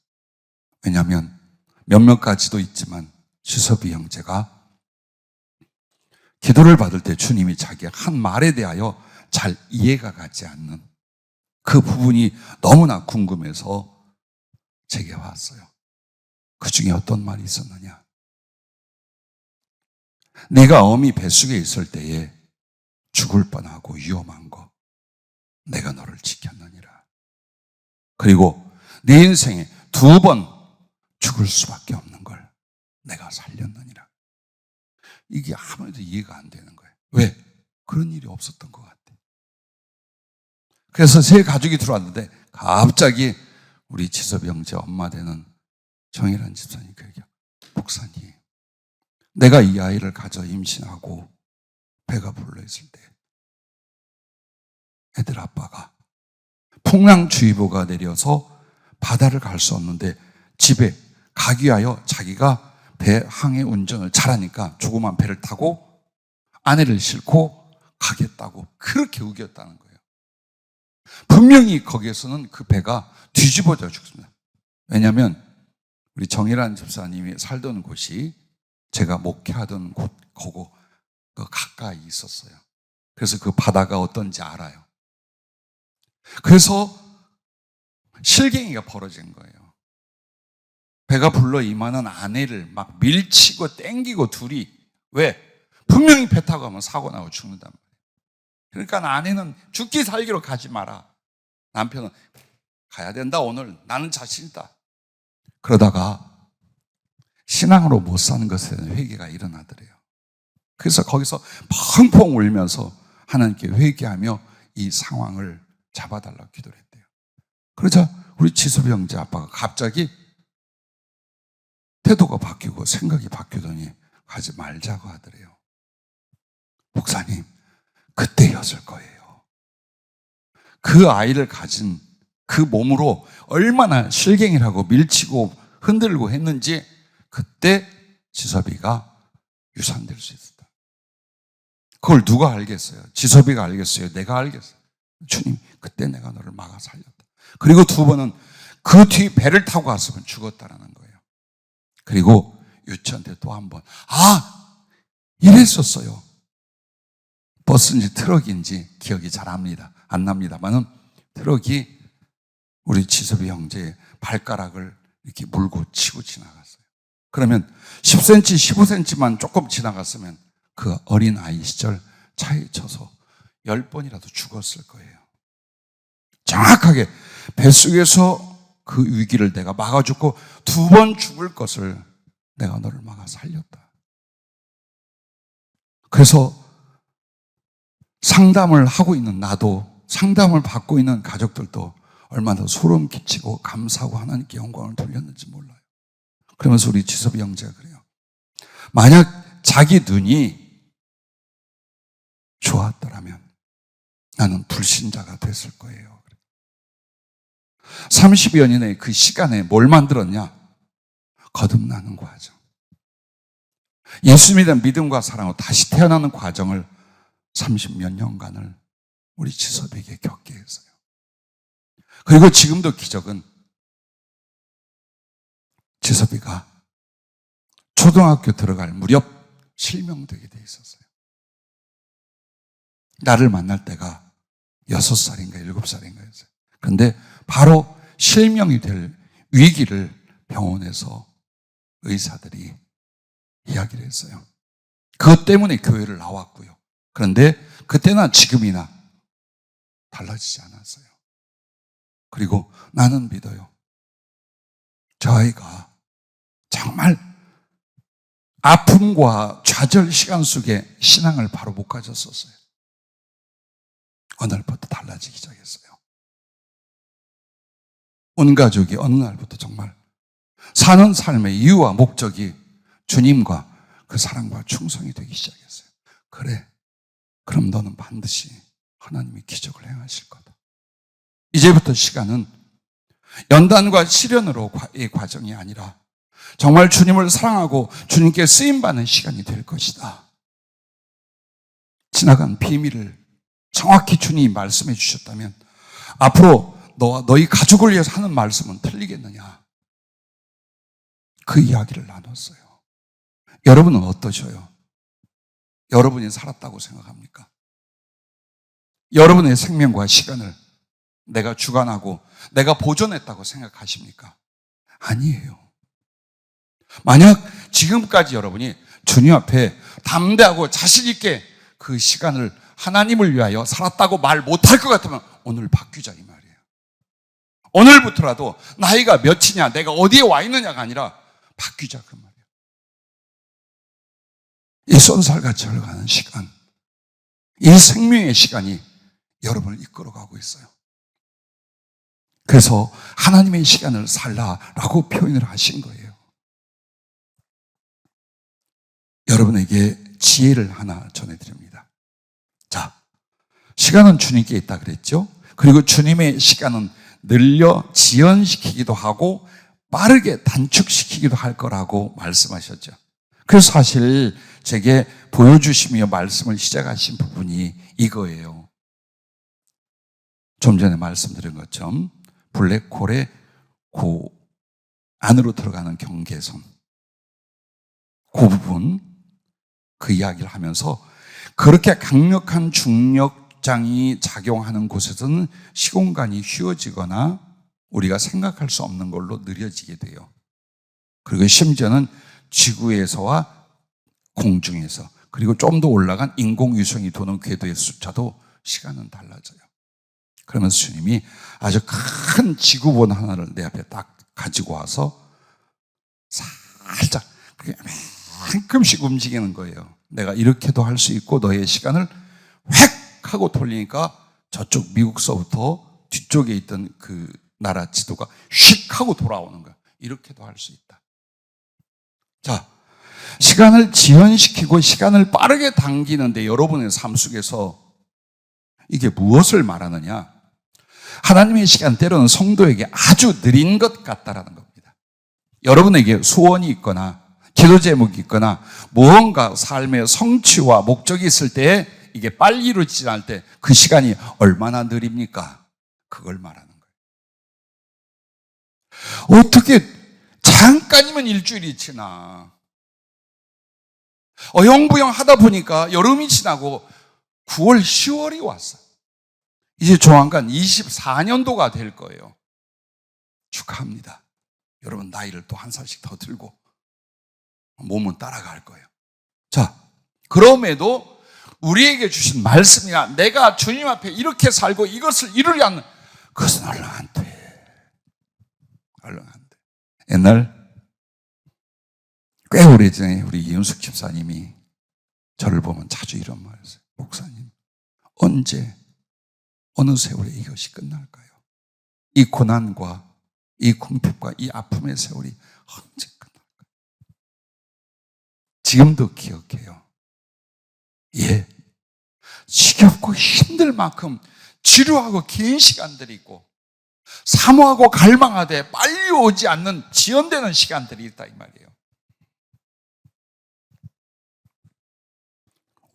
왜냐하면 몇몇 가지도 있지만 지섭이 형제가 기도를 받을 때 주님이 자기의 한 말에 대하여 잘 이해가 가지 않는 그 부분이 너무나 궁금해서 제게 왔어요. 그 중에 어떤 말이 있었느냐? 내가 어미 뱃속에 있을 때에 죽을 뻔하고 위험한 거 내가 너를 지켰느니라. 그리고 내 인생에 2번 죽을 수밖에 없는 걸 내가 살렸느니라. 이게 아무래도 이해가 안 되는 거예요. 왜? 그런 일이 없었던 것 같아. 그래서 새 가족이 들어왔는데 갑자기 우리 지섭이 형제 엄마 되는 정일한 집사님 그 얘기야. 목사님, 내가 이 아이를 가져 임신하고 배가 불러 있을 때 애들 아빠가 풍랑주의보가 내려서 바다를 갈 수 없는데 집에 가기 위하여 자기가 배 항해 운전을 잘하니까 조그만 배를 타고 아내를 싣고 가겠다고 그렇게 우겼다는 거예요. 분명히 거기에서는 그 배가 뒤집어져 죽습니다. 왜냐하면 우리 정일한 집사님이 살던 곳이 제가 목회하던 곳하고 가까이 있었어요. 그래서 그 바다가 어떤지 알아요. 그래서 실갱이가 벌어진 거예요. 배가 불러 임하는 아내를 막 밀치고 땡기고 둘이. 왜? 분명히 배 타고 가면 사고 나고 죽는단 말이에요. 그러니까 아내는 죽기 살기로 가지 마라. 남편은 가야 된다 오늘. 나는 자신 있다. 그러다가 신앙으로 못 사는 것에 대한 회개가 일어나더래요. 그래서 거기서 펑펑 울면서 하나님께 회개하며 이 상황을 잡아달라고 기도를 했대요. 그러자 우리 지섭이 형제 아빠가 갑자기 태도가 바뀌고 생각이 바뀌더니 가지 말자고 하더래요. 목사님, 그때였을 거예요. 그 아이를 가진 그 몸으로 얼마나 실갱이라고 밀치고 흔들고 했는지 그때 지섭이가 유산될 수 있었다. 그걸 누가 알겠어요? 지섭이가 알겠어요? 내가 알겠어요? 주님, 그때 내가 너를 막아 살렸다. 그리고 2번은 그 뒤 배를 타고 갔으면 죽었다라는 거예요. 그리고 유치원 때 또 한 번, 이랬었어요. 버스인지 트럭인지 기억이 잘 안 납니다만은 트럭이 우리 지섭이 형제의 발가락을 이렇게 물고 치고 지나갔어요. 그러면 10cm, 15cm만 조금 지나갔으면 그 어린 아이 시절 차에 쳐서 10번이라도 죽었을 거예요. 정확하게 뱃속에서 그 위기를 내가 막아줬고 2번 죽을 것을 내가 너를 막아 살렸다. 그래서 상담을 하고 있는 나도, 상담을 받고 있는 가족들도 얼마나 소름 끼치고 감사하고 하나님께 영광을 돌렸는지 몰라요. 그러면서 우리 지섭이 형제가 그래요. 만약 자기 눈이 좋았더라면 나는 불신자가 됐을 거예요. 30여 년의 그 시간에 뭘 만들었냐? 거듭나는 과정. 예수 믿는 믿음과 사랑으로 다시 태어나는 과정을 30몇 년간을 우리 지섭에게 겪게 했어요. 그리고 지금도 기적은 지섭이가 초등학교 들어갈 무렵 실명되게 돼 있었어요. 나를 만날 때가 6살인가 7살인가였어요. 그런데 바로 실명이 될 위기를 병원에서 의사들이 이야기를 했어요. 그것 때문에 교회를 나왔고요. 그런데 그때나 지금이나 달라지지 않았어요. 그리고 나는 믿어요. 저 아이가 정말 아픔과 좌절 시간 속에 신앙을 바로 못 가졌었어요. 어느 날부터 달라지기 시작했어요. 온 가족이 어느 날부터 정말 사는 삶의 이유와 목적이 주님과 그 사랑과 충성이 되기 시작했어요. 그래, 그럼 너는 반드시 하나님이 기적을 행하실 거다. 이제부터 시간은 연단과 시련으로의 과정이 아니라 정말 주님을 사랑하고 주님께 쓰임받는 시간이 될 것이다. 지나간 비밀을 정확히 주님이 말씀해 주셨다면 앞으로 너와 너희 가족을 위해서 하는 말씀은 틀리겠느냐? 그 이야기를 나눴어요. 여러분은 어떠셔요? 여러분이 살았다고 생각합니까? 여러분의 생명과 시간을 내가 주관하고 내가 보존했다고 생각하십니까? 아니에요. 만약 지금까지 여러분이 주님 앞에 담대하고 자신 있게 그 시간을 하나님을 위하여 살았다고 말 못할 것 같으면 오늘 바뀌자 이 말이에요. 오늘부터라도 나이가 몇이냐, 내가 어디에 와 있느냐가 아니라 바뀌자 그 말이에요. 이 쏜살같이 흘러가는 시간, 이 생명의 시간이 여러분을 이끌어가고 있어요. 그래서 하나님의 시간을 살라라고 표현을 하신 거예요. 여러분에게 지혜를 하나 전해드립니다. 자, 시간은 주님께 있다 그랬죠? 그리고 주님의 시간은 늘려 지연시키기도 하고 빠르게 단축시키기도 할 거라고 말씀하셨죠. 그래서 사실 제게 보여주시며 말씀을 시작하신 부분이 이거예요. 좀 전에 말씀드린 것처럼 블랙홀의 그 안으로 들어가는 경계선, 그 부분, 그 이야기를 하면서 그렇게 강력한 중력장이 작용하는 곳에서는 시공간이 휘어지거나 우리가 생각할 수 없는 걸로 느려지게 돼요. 그리고 심지어는 지구에서와 공중에서, 그리고 좀 더 올라간 인공위성이 도는 궤도의 숫자도 시간은 달라져요. 그러면서 주님이 아주 큰 지구본 하나를 내 앞에 딱 가지고 와서 살짝 한끔씩 움직이는 거예요. 내가 이렇게도 할 수 있고 너의 시간을 획 하고 돌리니까 저쪽 미국서부터 뒤쪽에 있던 그 나라 지도가 휙 하고 돌아오는 거야. 이렇게도 할 수 있다. 자, 시간을 지연시키고 시간을 빠르게 당기는데 여러분의 삶 속에서 이게 무엇을 말하느냐? 하나님의 시간 때로는 성도에게 아주 느린 것 같다라는 겁니다. 여러분에게 소원이 있거나 기도 제목이 있거나 무언가 삶의 성취와 목적이 있을 때 이게 빨리 이루어지지 않을 때 그 시간이 얼마나 느립니까? 그걸 말하는 거예요. 어떻게 잠깐이면 일주일이 지나. 어영부영 하다 보니까 여름이 지나고 9월, 10월이 왔어요. 이제 조만간 24년도가 될 거예요. 축하합니다. 여러분 나이를 또 한 살씩 더 들고 몸은 따라갈 거예요. 자, 그럼에도 우리에게 주신 말씀이나 내가 주님 앞에 이렇게 살고 이것을 이루려 하는 그것은 얼른 안 돼. 얼른 안 돼. 옛날 꽤 오래전에 우리 이윤숙 집사님이 저를 보면 자주 이런 말을 했어요. 목사님, 언제 어느 세월에 이것이 끝날까요? 이 고난과 이 궁핍과 이 아픔의 세월이 언제 끝날까요? 지금도 기억해요. 예, 지겹고 힘들 만큼 지루하고 긴 시간들이 있고 사모하고 갈망하되 빨리 오지 않는 지연되는 시간들이 있다 이 말이에요.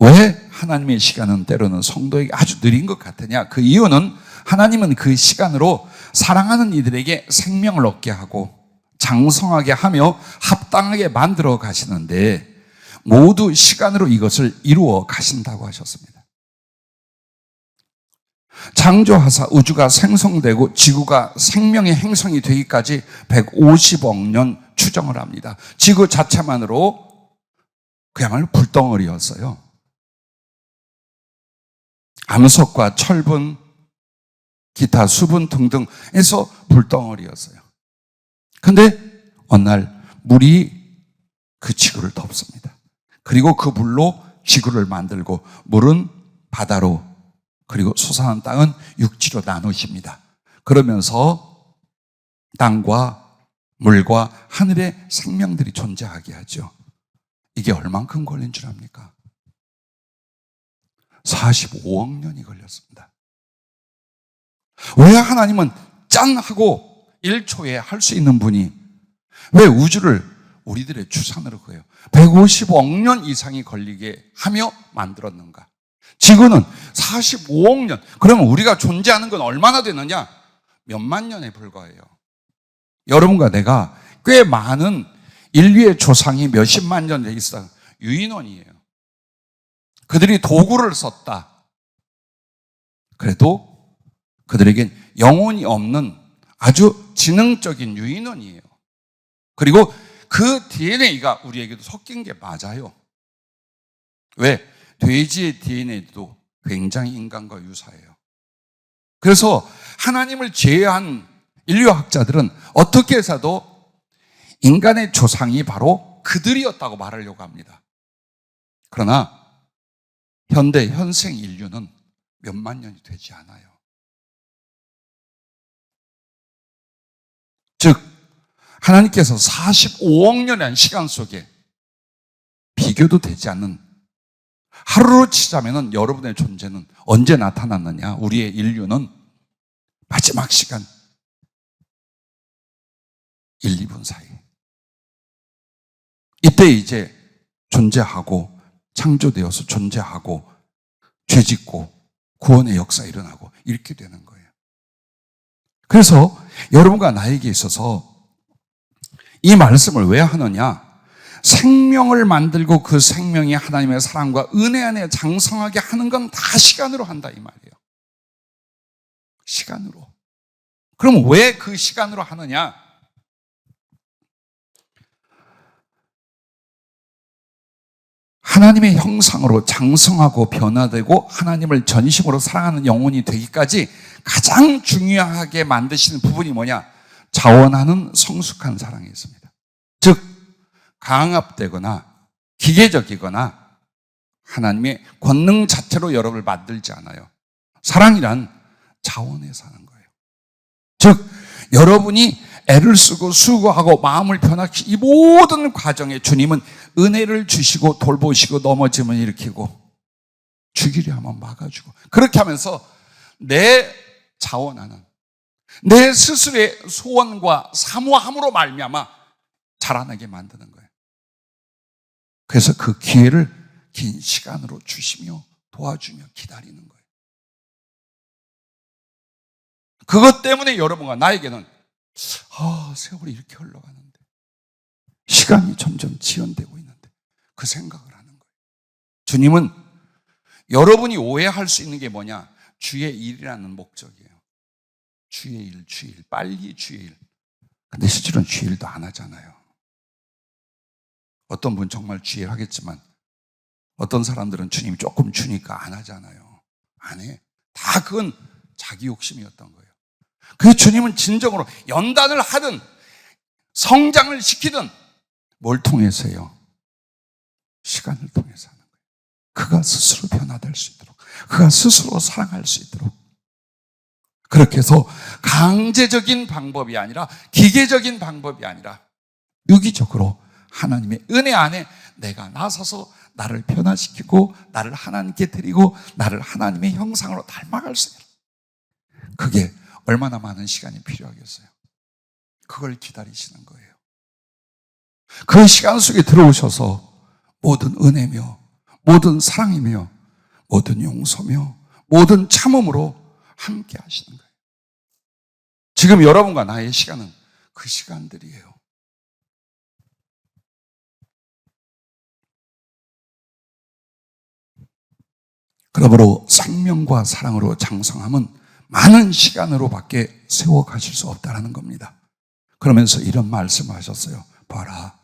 왜 하나님의 시간은 때로는 성도에게 아주 느린 것 같으냐? 그 이유는 하나님은 그 시간으로 사랑하는 이들에게 생명을 얻게 하고 장성하게 하며 합당하게 만들어 가시는데 모두 시간으로 이것을 이루어 가신다고 하셨습니다. 창조하사 우주가 생성되고 지구가 생명의 행성이 되기까지 150억 년 추정을 합니다. 지구 자체만으로 그야말로 불덩어리였어요. 암석과 철분, 기타 수분 등등에서 불덩어리였어요. 그런데 어느 날 물이 그 지구를 덮습니다. 그리고 그 물로 지구를 만들고 물은 바다로 그리고 솟아난 땅은 육지로 나누십니다. 그러면서 땅과 물과 하늘의 생명들이 존재하게 하죠. 이게 얼만큼 걸린 줄 압니까? 45억 년이 걸렸습니다. 왜 하나님은 짠 하고 1초에 할 수 있는 분이 왜 우주를 우리들의 추산으로 그어요 150억 년 이상이 걸리게 하며 만들었는가? 지구는 45억 년. 그러면 우리가 존재하는 건 얼마나 되느냐? 몇만 년에 불과해요. 여러분과 내가 꽤 많은 인류의 조상이 몇십만 년 돼 있어. 유인원이에요. 그들이 도구를 썼다. 그래도 그들에겐 영혼이 없는 아주 지능적인 유인원이에요. 그리고 그 DNA가 우리에게도 섞인 게 맞아요. 왜? 돼지의 DNA도 굉장히 인간과 유사해요. 그래서 하나님을 제외한 인류학자들은 어떻게 해서도 인간의 조상이 바로 그들이었다고 말하려고 합니다. 그러나 현생 인류는 몇만 년이 되지 않아요. 즉 하나님께서 45억 년의 시간 속에 비교도 되지 않는, 하루로 치자면 여러분의 존재는 언제 나타났느냐? 우리의 인류는 마지막 시간 1, 2분 사이, 이때 이제 존재하고 창조되어서 존재하고 죄짓고 구원의 역사 일어나고 이렇게 되는 거예요. 그래서 여러분과 나에게 있어서 이 말씀을 왜 하느냐? 생명을 만들고 그 생명이 하나님의 사랑과 은혜 안에 장성하게 하는 건 다 시간으로 한다 이 말이에요. 시간으로. 그럼 왜 그 시간으로 하느냐? 하나님의 형상으로 장성하고 변화되고 하나님을 전심으로 사랑하는 영혼이 되기까지 가장 중요하게 만드시는 부분이 뭐냐? 자원하는 성숙한 사랑이 있습니다. 즉 강압되거나 기계적이거나 하나님의 권능 자체로 여러분을 만들지 않아요. 사랑이란 자원에 사는 거예요. 즉 여러분이 애를 쓰고 수고하고 마음을 변화시키 이 모든 과정에 주님은 은혜를 주시고 돌보시고 넘어지면 일으키고 죽이려 하면 막아주고, 그렇게 하면서 내 자원하는 내 스스로의 소원과 사모함으로 말미암아 자라나게 만드는 거예요. 그래서 그 기회를 긴 시간으로 주시며 도와주며 기다리는 거예요. 그것 때문에 여러분과 나에게는 세월이 이렇게 흘러가는데, 시간이 점점 지연되고 있는데 그 생각을 하는 거예요. 주님은 여러분이 오해할 수 있는 게 뭐냐? 주의 일이라는 목적이에요. 주의 일, 주의 일, 빨리 주의 일. 근데 실제로는 주의 일도 안 하잖아요. 어떤 분 정말 주의 일 하겠지만 어떤 사람들은 주님이 조금 주니까 안 하잖아요. 안 해. 다 그건 자기 욕심이었던 거예요. 그래서 주님은 진정으로 연단을 하든 성장을 시키든 뭘 통해서요? 시간을 통해서 하는 거예요. 그가 스스로 변화될 수 있도록, 그가 스스로 사랑할 수 있도록. 그렇게 해서 강제적인 방법이 아니라, 기계적인 방법이 아니라 유기적으로 하나님의 은혜 안에 내가 나서서 나를 변화시키고 나를 하나님께 드리고 나를 하나님의 형상으로 닮아갈 수 있는, 그게 얼마나 많은 시간이 필요하겠어요. 그걸 기다리시는 거예요. 그 시간 속에 들어오셔서 모든 은혜며 모든 사랑이며 모든 용서며 모든 참음으로 함께 하시는 거예요. 지금 여러분과 나의 시간은 그 시간들이에요. 그러므로 생명과 사랑으로 장성함은 많은 시간으로밖에 세워가실 수 없다는 겁니다. 그러면서 이런 말씀을 하셨어요. 봐라,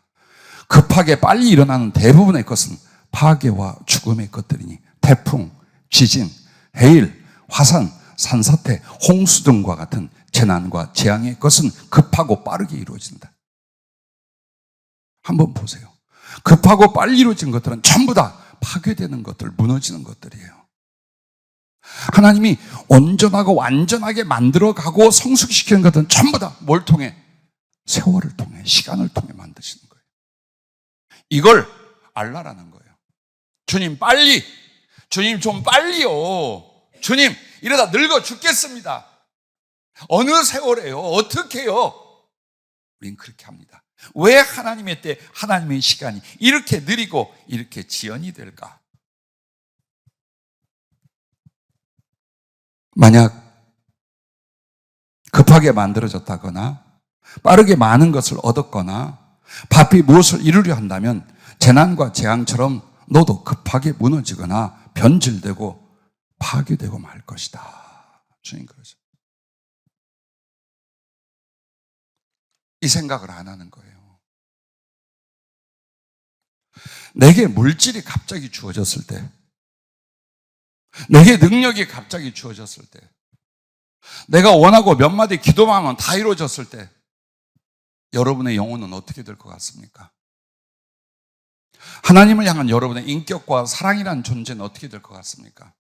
급하게 빨리 일어나는 대부분의 것은 파괴와 죽음의 것들이니 태풍, 지진, 해일, 화산, 산사태, 홍수 등과 같은 재난과 재앙의 것은 급하고 빠르게 이루어진다. 한번 보세요. 급하고 빨리 이루어진 것들은 전부 다 파괴되는 것들, 무너지는 것들이에요. 하나님이 온전하고 완전하게 만들어가고 성숙시키는 것들은 전부 다 뭘 통해? 세월을 통해, 시간을 통해 만드시는 거예요. 이걸 알라라는 거예요. 주님 빨리, 주님 좀 빨리요. 주님 이러다 늙어 죽겠습니다. 어느 세월에요? 어떻게 해요? 우린 그렇게 합니다. 왜 하나님의 때, 하나님의 시간이 이렇게 느리고 이렇게 지연이 될까? 만약 급하게 만들어졌다거나 빠르게 많은 것을 얻었거나 바삐 무엇을 이루려 한다면 재난과 재앙처럼 너도 급하게 무너지거나 변질되고 파괴되고 말 것이다. 주님 그러죠. 이 생각을 안 하는 거예요. 내게 물질이 갑자기 주어졌을 때, 내게 능력이 갑자기 주어졌을 때, 내가 원하고 몇 마디 기도만 하면 다 이루어졌을 때 여러분의 영혼은 어떻게 될 것 같습니까? 하나님을 향한 여러분의 인격과 사랑이라는 존재는 어떻게 될 것 같습니까?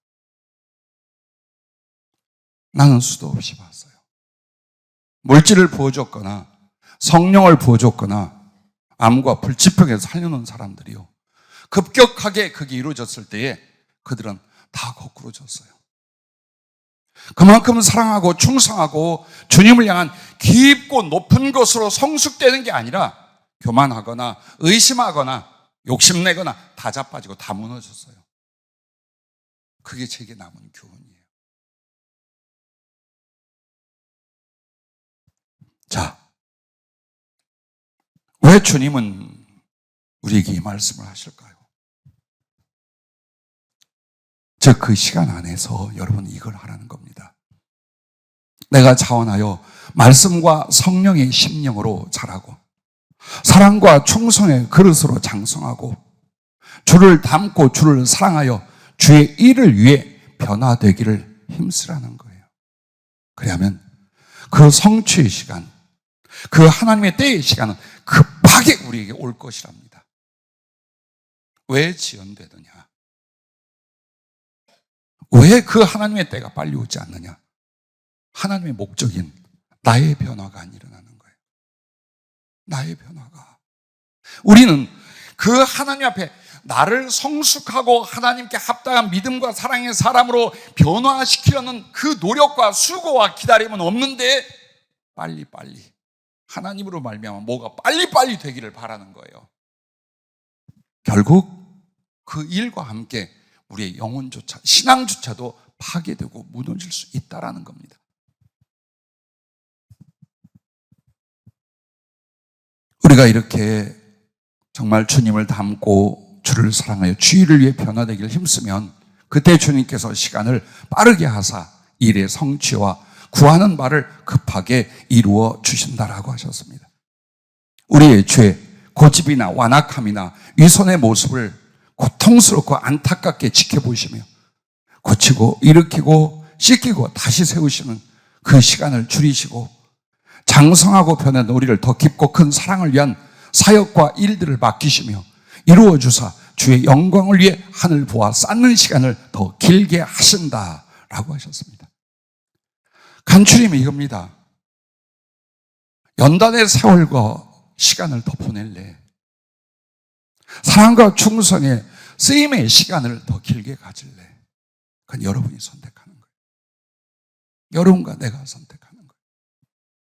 나는 수도 없이 봤어요. 물질을 부어줬거나 성령을 부어줬거나 암과 불치병에서 살려놓은 사람들이요, 급격하게 그게 이루어졌을 때에 그들은 다 거꾸로졌어요. 그만큼 사랑하고 충성하고 주님을 향한 깊고 높은 것으로 성숙되는 게 아니라 교만하거나 의심하거나 욕심내거나 다 자빠지고 다 무너졌어요. 그게 제게 남은 교훈이에요. 자, 왜 주님은 우리에게 이 말씀을 하실까요? 즉 그 시간 안에서 여러분 이걸 하라는 겁니다. 내가 자원하여 말씀과 성령의 심령으로 자라고 사랑과 충성의 그릇으로 장성하고 주를 닮고 주를 사랑하여 주의 일을 위해 변화되기를 힘쓰라는 거예요. 그러면 그 성취의 시간, 그 하나님의 때의 시간은 급하게 우리에게 올 것이랍니다. 왜 지연되느냐? 왜 그 하나님의 때가 빨리 오지 않느냐? 하나님의 목적인 나의 변화가 안 일어나는 거예요. 나의 변화가. 우리는 그 하나님 앞에 나를 성숙하고 하나님께 합당한 믿음과 사랑의 사람으로 변화시키려는 그 노력과 수고와 기다림은 없는데 빨리빨리 하나님으로 말미암아 뭐가 빨리빨리 되기를 바라는 거예요. 결국 그 일과 함께 우리의 영혼조차, 신앙조차도 파괴되고 무너질 수 있다라는 겁니다. 우리가 이렇게 정말 주님을 닮고 주를 사랑하여 주의를 위해 변화되기를 힘쓰면 그때 주님께서 시간을 빠르게 하사 일의 성취와 구하는 바를 급하게 이루어 주신다라고 하셨습니다. 우리의 죄, 고집이나 완악함이나 위선의 모습을 고통스럽고 안타깝게 지켜보시며 고치고 일으키고 씻기고 다시 세우시는 그 시간을 줄이시고 장성하고 변한 우리를 더 깊고 큰 사랑을 위한 사역과 일들을 맡기시며 이루어 주사 주의 영광을 위해 하늘 보아 쌓는 시간을 더 길게 하신다라고 하셨습니다. 간추림이 이겁니다. 연단의 세월과 시간을 더 보낼래? 사랑과 충성의 쓰임의 시간을 더 길게 가질래? 그건 여러분이 선택하는 거예요. 여러분과 내가 선택하는 거예요.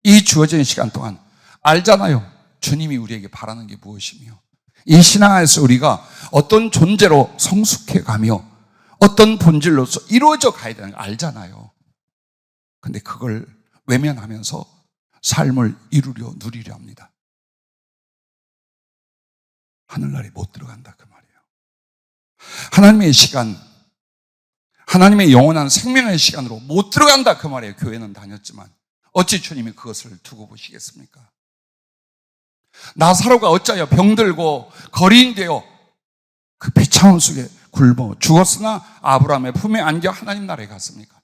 이 주어진 시간 동안 알잖아요. 주님이 우리에게 바라는 게 무엇이며 이 신앙 안에서 우리가 어떤 존재로 성숙해 가며 어떤 본질로서 이루어져 가야 되는 걸 알잖아요. 근데 그걸 외면하면서 삶을 이루려 누리려 합니다. 하늘나라에 못 들어간다 그 말이에요. 하나님의 시간, 하나님의 영원한 생명의 시간으로 못 들어간다 그 말이에요. 교회는 다녔지만 어찌 주님이 그것을 두고 보시겠습니까? 나사로가 어찌하여 병들고 거리인 되어 그 비참함 속에 굶어 죽었으나 아브라함의 품에 안겨 하나님 나라에 갔습니까?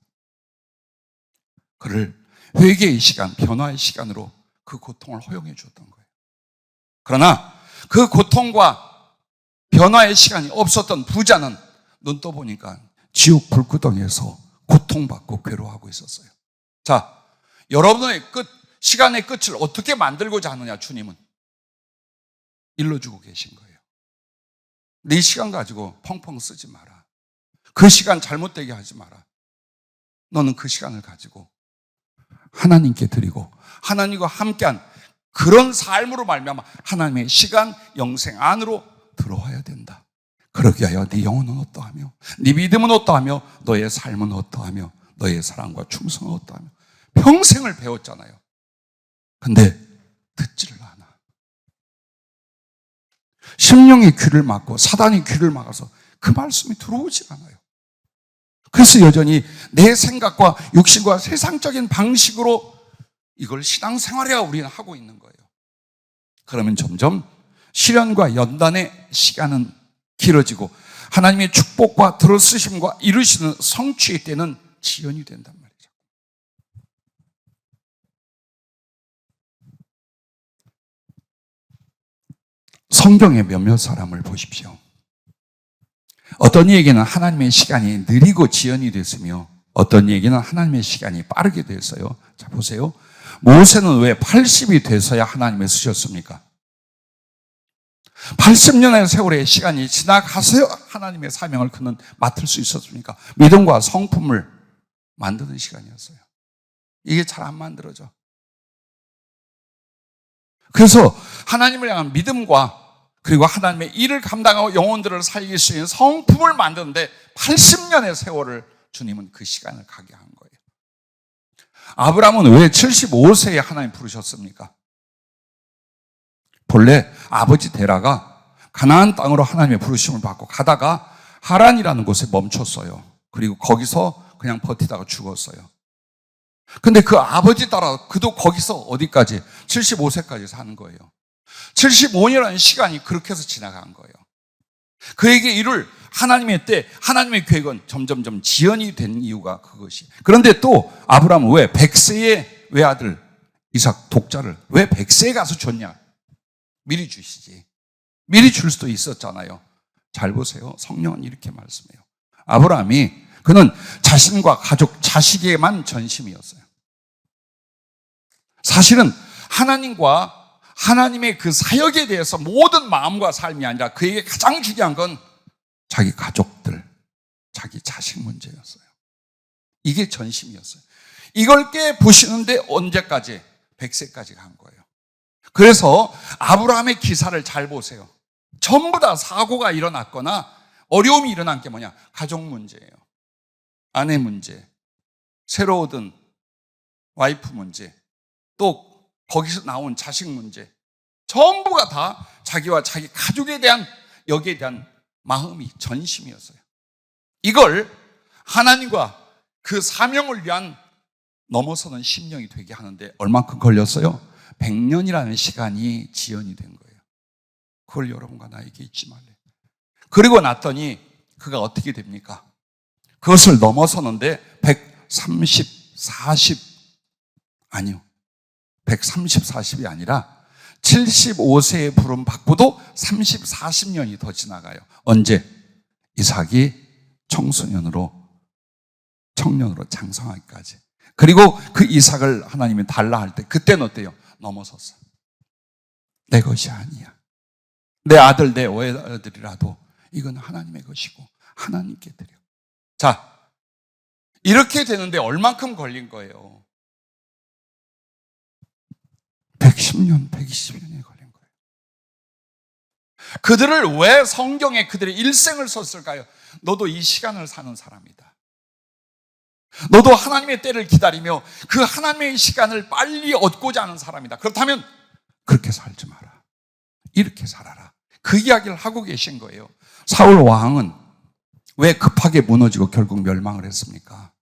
그를 회개의 시간, 변화의 시간으로 그 고통을 허용해 주었던 거예요. 그러나 그 고통과 변화의 시간이 없었던 부자는 눈 떠보니까 지옥 불구덩이에서 고통받고 괴로워하고 있었어요. 자, 여러분의 끝, 시간의 끝을 어떻게 만들고자 하느냐, 주님은 일러주고 계신 거예요. 네 시간 가지고 펑펑 쓰지 마라. 그 시간 잘못되게 하지 마라. 너는 그 시간을 가지고 하나님께 드리고 하나님과 함께한 그런 삶으로 말미암아 하나님의 시간, 영생 안으로 들어와야 된다. 그러기 위하여 네 영혼은 어떠하며 네 믿음은 어떠하며 너의 삶은 어떠하며 너의 사랑과 충성은 어떠하며 평생을 배웠잖아요. 근데 듣지를 않아. 심령의 귀를 막고 사단의 귀를 막아서 그 말씀이 들어오질 않아요. 그래서 여전히 내 생각과 육신과 세상적인 방식으로 이걸 신앙생활이라고 우리는 하고 있는 거예요. 그러면 점점 시련과 연단의 시간은 길어지고 하나님의 축복과 들어쓰심과 이루시는 성취의 때는 지연이 된단 말이죠. 성경의 몇몇 사람을 보십시오. 어떤 이에게는 하나님의 시간이 느리고 지연이 됐으며 어떤 이에게는 하나님의 시간이 빠르게 됐어요. 자, 보세요. 모세는 왜 80이 돼서야 하나님을 쓰셨습니까? 80년의 세월의 시간이 지나가서야 하나님의 사명을 그는 맡을 수 있었습니까? 믿음과 성품을 만드는 시간이었어요. 이게 잘 안 만들어져. 그래서 하나님을 향한 믿음과 그리고 하나님의 일을 감당하고 영혼들을 살릴 수 있는 성품을 만드는데 80년의 세월을 주님은 그 시간을 가게 한 거예요. 아브라함은 왜 75세에 하나님 부르셨습니까? 본래 아버지 데라가 가나안 땅으로 하나님의 부르심을 받고 가다가 하란이라는 곳에 멈췄어요. 그리고 거기서 그냥 버티다가 죽었어요. 근데 그 아버지 따라 그도 거기서 어디까지? 75세까지 사는 거예요. 75년이라는 시간이 그렇게 해서 지나간 거예요. 그에게 이룰 하나님의 때, 하나님의 계획은 점점점 지연이 된 이유가 그것이. 그런데 또 아브라함은 왜 100세의 외아들 이삭 독자를 왜 100세에 가서 줬냐? 미리 주시지. 미리 줄 수도 있었잖아요. 잘 보세요. 성령은 이렇게 말씀해요. 아브라함이 그는 자신과 가족, 자식에만 전심이었어요. 사실은 하나님과 하나님의 그 사역에 대해서 모든 마음과 삶이 아니라 그에게 가장 중요한 건 자기 가족들, 자기 자식 문제였어요. 이게 전심이었어요. 이걸 깨부시는데 언제까지? 100세까지 간 거예요. 그래서 아브라함의 기사를 잘 보세요. 전부 다 사고가 일어났거나 어려움이 일어난 게 뭐냐? 가족 문제예요. 아내 문제, 새로 얻은 와이프 문제, 또 거기서 나온 자식 문제, 전부가 다 자기와 자기 가족에 대한 여기에 대한 마음이 전심이었어요. 이걸 하나님과 그 사명을 위한 넘어서는 심령이 되게 하는데 얼마큼 걸렸어요? 100년이라는 시간이 지연이 된 거예요. 그걸 여러분과 나에게 잊지 말래요. 그리고 났더니 그가 어떻게 됩니까? 그것을 넘어서는데 130, 40 아니요. 130, 40이 아니라 75세의 부름 받고도 30, 40년이 더 지나가요. 언제? 이삭이 청년으로 장성하기까지. 그리고 그 이삭을 하나님이 달라 할 때 그때는 어때요? 넘어섰어요. 내 것이 아니야. 내 아들, 내 외아들이라도 이건 하나님의 것이고 하나님께 드려. 자, 이렇게 되는데 얼만큼 걸린 거예요? 110년, 120년이 걸린 거예요. 그들을 왜 성경에 그들의 일생을 썼을까요? 너도 이 시간을 사는 사람이다. 너도 하나님의 때를 기다리며 그 하나님의 시간을 빨리 얻고자 하는 사람이다. 그렇다면 그렇게 살지 마라. 이렇게 살아라. 그 이야기를 하고 계신 거예요. 사울 왕은 왜 급하게 무너지고 결국 멸망을 했습니까?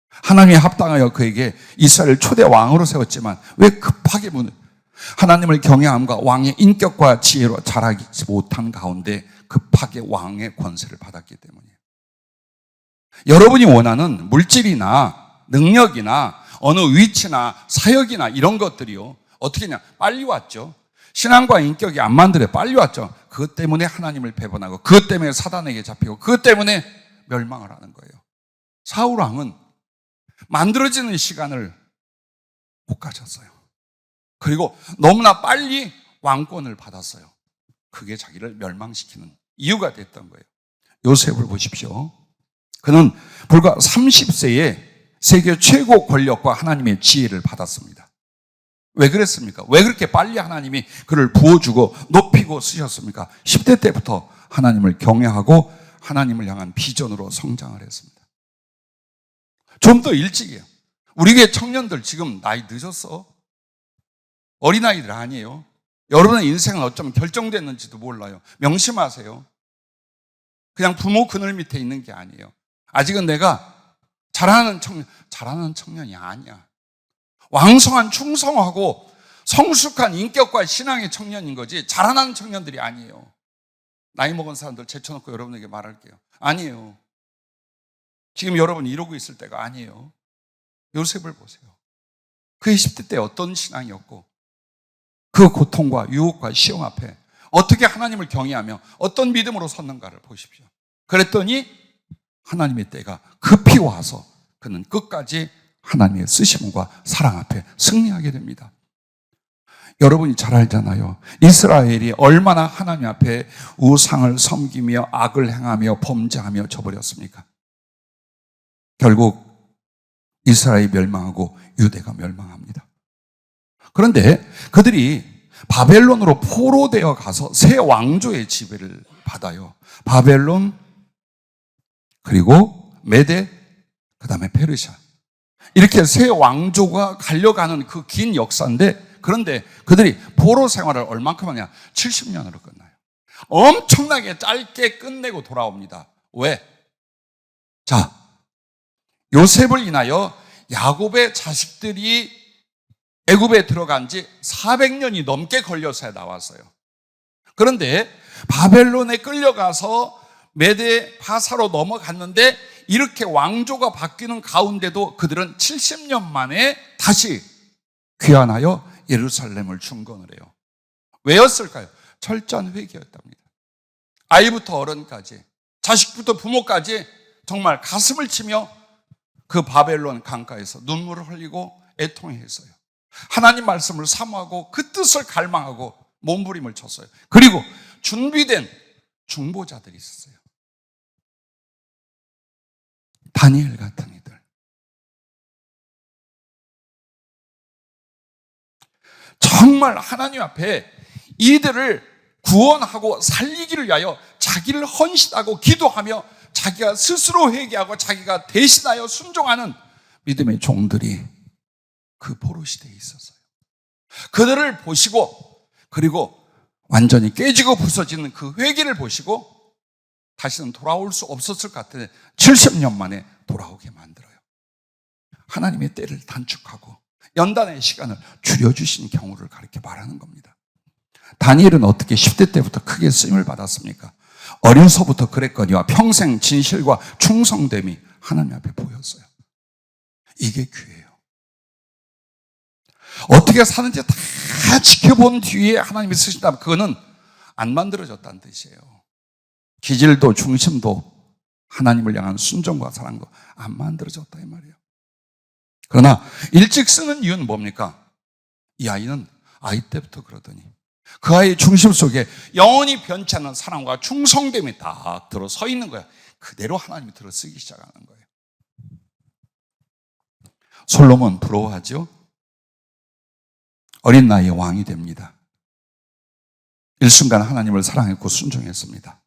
하나님이 합당하여 그에게 이스라엘 초대 왕으로 세웠지만 왜 급하게 하나님을 경외함과 왕의 인격과 지혜로 자라지 못한 가운데 급하게 왕의 권세를 받았기 때문이에요. 여러분이 원하는 물질이나 능력이나 어느 위치나 사역이나 이런 것들이요, 어떻게 했냐? 빨리 왔죠. 신앙과 인격이 안 만들어요. 빨리 왔죠. 그것 때문에 하나님을 배반하고 그것 때문에 사단에게 잡히고 그것 때문에 멸망을 하는 거예요. 사울 왕은 만들어지는 시간을 못 가졌어요. 그리고 너무나 빨리 왕권을 받았어요. 그게 자기를 멸망시키는 이유가 됐던 거예요. 요셉을 보십시오. 그는 불과 30세에 세계 최고 권력과 하나님의 지혜를 받았습니다. 왜 그랬습니까? 왜 그렇게 빨리 하나님이 그를 부어주고 높이고 쓰셨습니까? 10대 때부터 하나님을 경외하고 하나님을 향한 비전으로 성장을 했습니다. 좀 더 일찍이에요. 우리 교회 청년들 지금 나이 늦었어. 어린아이들 아니에요. 여러분의 인생은 어쩌면 결정됐는지도 몰라요. 명심하세요. 그냥 부모 그늘 밑에 있는 게 아니에요. 아직은 내가 잘하는 청년이 아니야. 왕성한 충성하고 성숙한 인격과 신앙의 청년인 거지 자라나는 청년들이 아니에요. 나이 먹은 사람들 제쳐놓고 여러분에게 말할게요. 아니에요. 지금 여러분이 이러고 있을 때가 아니에요. 요셉을 보세요. 그의 10대 때 어떤 신앙이었고 그 고통과 유혹과 시험 앞에 어떻게 하나님을 경외하며 어떤 믿음으로 섰는가를 보십시오. 그랬더니 하나님의 때가 급히 와서 그는 끝까지 하나님의 쓰심과 사랑 앞에 승리하게 됩니다. 여러분이 잘 알잖아요. 이스라엘이 얼마나 하나님 앞에 우상을 섬기며 악을 행하며 범죄하며 저버렸습니까? 결국 이스라엘이 멸망하고 유대가 멸망합니다. 그런데 그들이 바벨론으로 포로되어 가서 새 왕조의 지배를 받아요. 바벨론, 그리고 메데, 그 다음에 페르시아. 이렇게 새 왕조가 갈려가는 그 긴 역사인데, 그런데 그들이 포로 생활을 얼만큼 하냐? 70년으로 끝나요. 엄청나게 짧게 끝내고 돌아옵니다. 왜? 자, 요셉을 인하여 야곱의 자식들이 애굽에 들어간 지 400년이 넘게 걸려서야 나왔어요. 그런데 바벨론에 끌려가서 메대 바사로 넘어갔는데 이렇게 왕조가 바뀌는 가운데도 그들은 70년 만에 다시 귀환하여 예루살렘을 중건을 해요. 왜였을까요? 철저한 회개였답니다. 아이부터 어른까지, 자식부터 부모까지 정말 가슴을 치며 그 바벨론 강가에서 눈물을 흘리고 애통했어요. 하나님 말씀을 사모하고 그 뜻을 갈망하고 몸부림을 쳤어요. 그리고 준비된 중보자들이 있었어요. 다니엘 같은 이들. 정말 하나님 앞에 이들을 구원하고 살리기를 위하여 자기를 헌신하고 기도하며 자기가 스스로 회개하고 자기가 대신하여 순종하는 믿음의 종들이 그 포로 시대에 있었어요. 그들을 보시고 그리고 완전히 깨지고 부서지는 그 회개를 보시고 다시는 돌아올 수 없었을 것 같은데 70년 만에 돌아오게 만들어요. 하나님의 때를 단축하고 연단의 시간을 줄여주신 경우를 가르쳐 말하는 겁니다. 다니엘은 어떻게 10대 때부터 크게 쓰임을 받았습니까? 어려서부터 그랬거니와 평생 진실과 충성됨이 하나님 앞에 보였어요. 이게 귀해요. 어떻게 사는지 다 지켜본 뒤에 하나님이 쓰신다면 그거는 안 만들어졌다는 뜻이에요. 기질도 중심도 하나님을 향한 순종과 사랑도 안 만들어졌다 이 말이에요. 그러나 일찍 쓰는 이유는 뭡니까? 이 아이는 아이 때부터 그러더니 그 아이의 중심 속에 영원히 변치 않는 사랑과 충성됨이 딱 들어서 있는 거야. 그대로 하나님이 들어 쓰기 시작하는 거예요. 솔로몬 부러워하죠? 어린 나이에 왕이 됩니다. 일순간 하나님을 사랑했고 순종했습니다.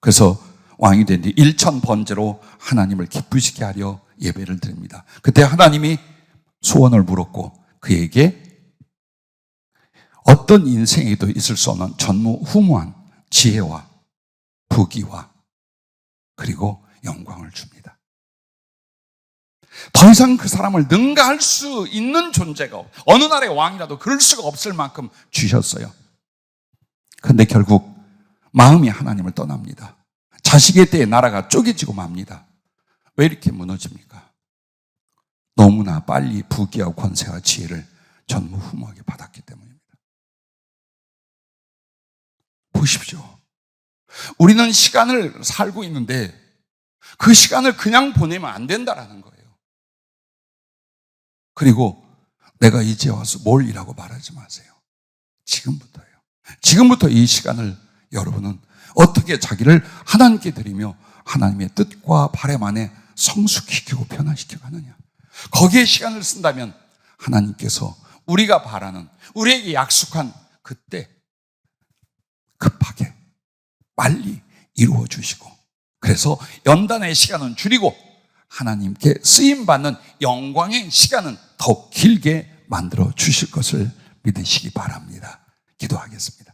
그래서 왕이 된 뒤 1000번제로 하나님을 기쁘시게 하려 예배를 드립니다. 그때 하나님이 소원을 물었고 그에게 어떤 인생에도 있을 수 없는 전무후무한 지혜와 부귀와 그리고 영광을 줍니다. 더 이상 그 사람을 능가할 수 있는 존재가 어느 나라의 왕이라도 그럴 수가 없을 만큼 주셨어요. 그런데 결국 마음이 하나님을 떠납니다. 자식의 때에 나라가 쪼개지고 맙니다. 왜 이렇게 무너집니까? 너무나 빨리 부귀와 권세와 지혜를 전무후무하게 받았기 때문입니다. 보십시오. 우리는 시간을 살고 있는데 그 시간을 그냥 보내면 안 된다라는 거예요. 그리고 내가 이제 와서 뭘 일하고 말하지 마세요. 지금부터예요. 지금부터 이 시간을 여러분은 어떻게 자기를 하나님께 드리며 하나님의 뜻과 바람 안에 성숙시키고 변화시켜 가느냐. 거기에 시간을 쓴다면 하나님께서 우리가 바라는 우리에게 약속한 그때 급하게 빨리 이루어 주시고 그래서 연단의 시간은 줄이고 하나님께 쓰임받는 영광의 시간은 더욱 길게 만들어 주실 것을 믿으시기 바랍니다. 기도하겠습니다.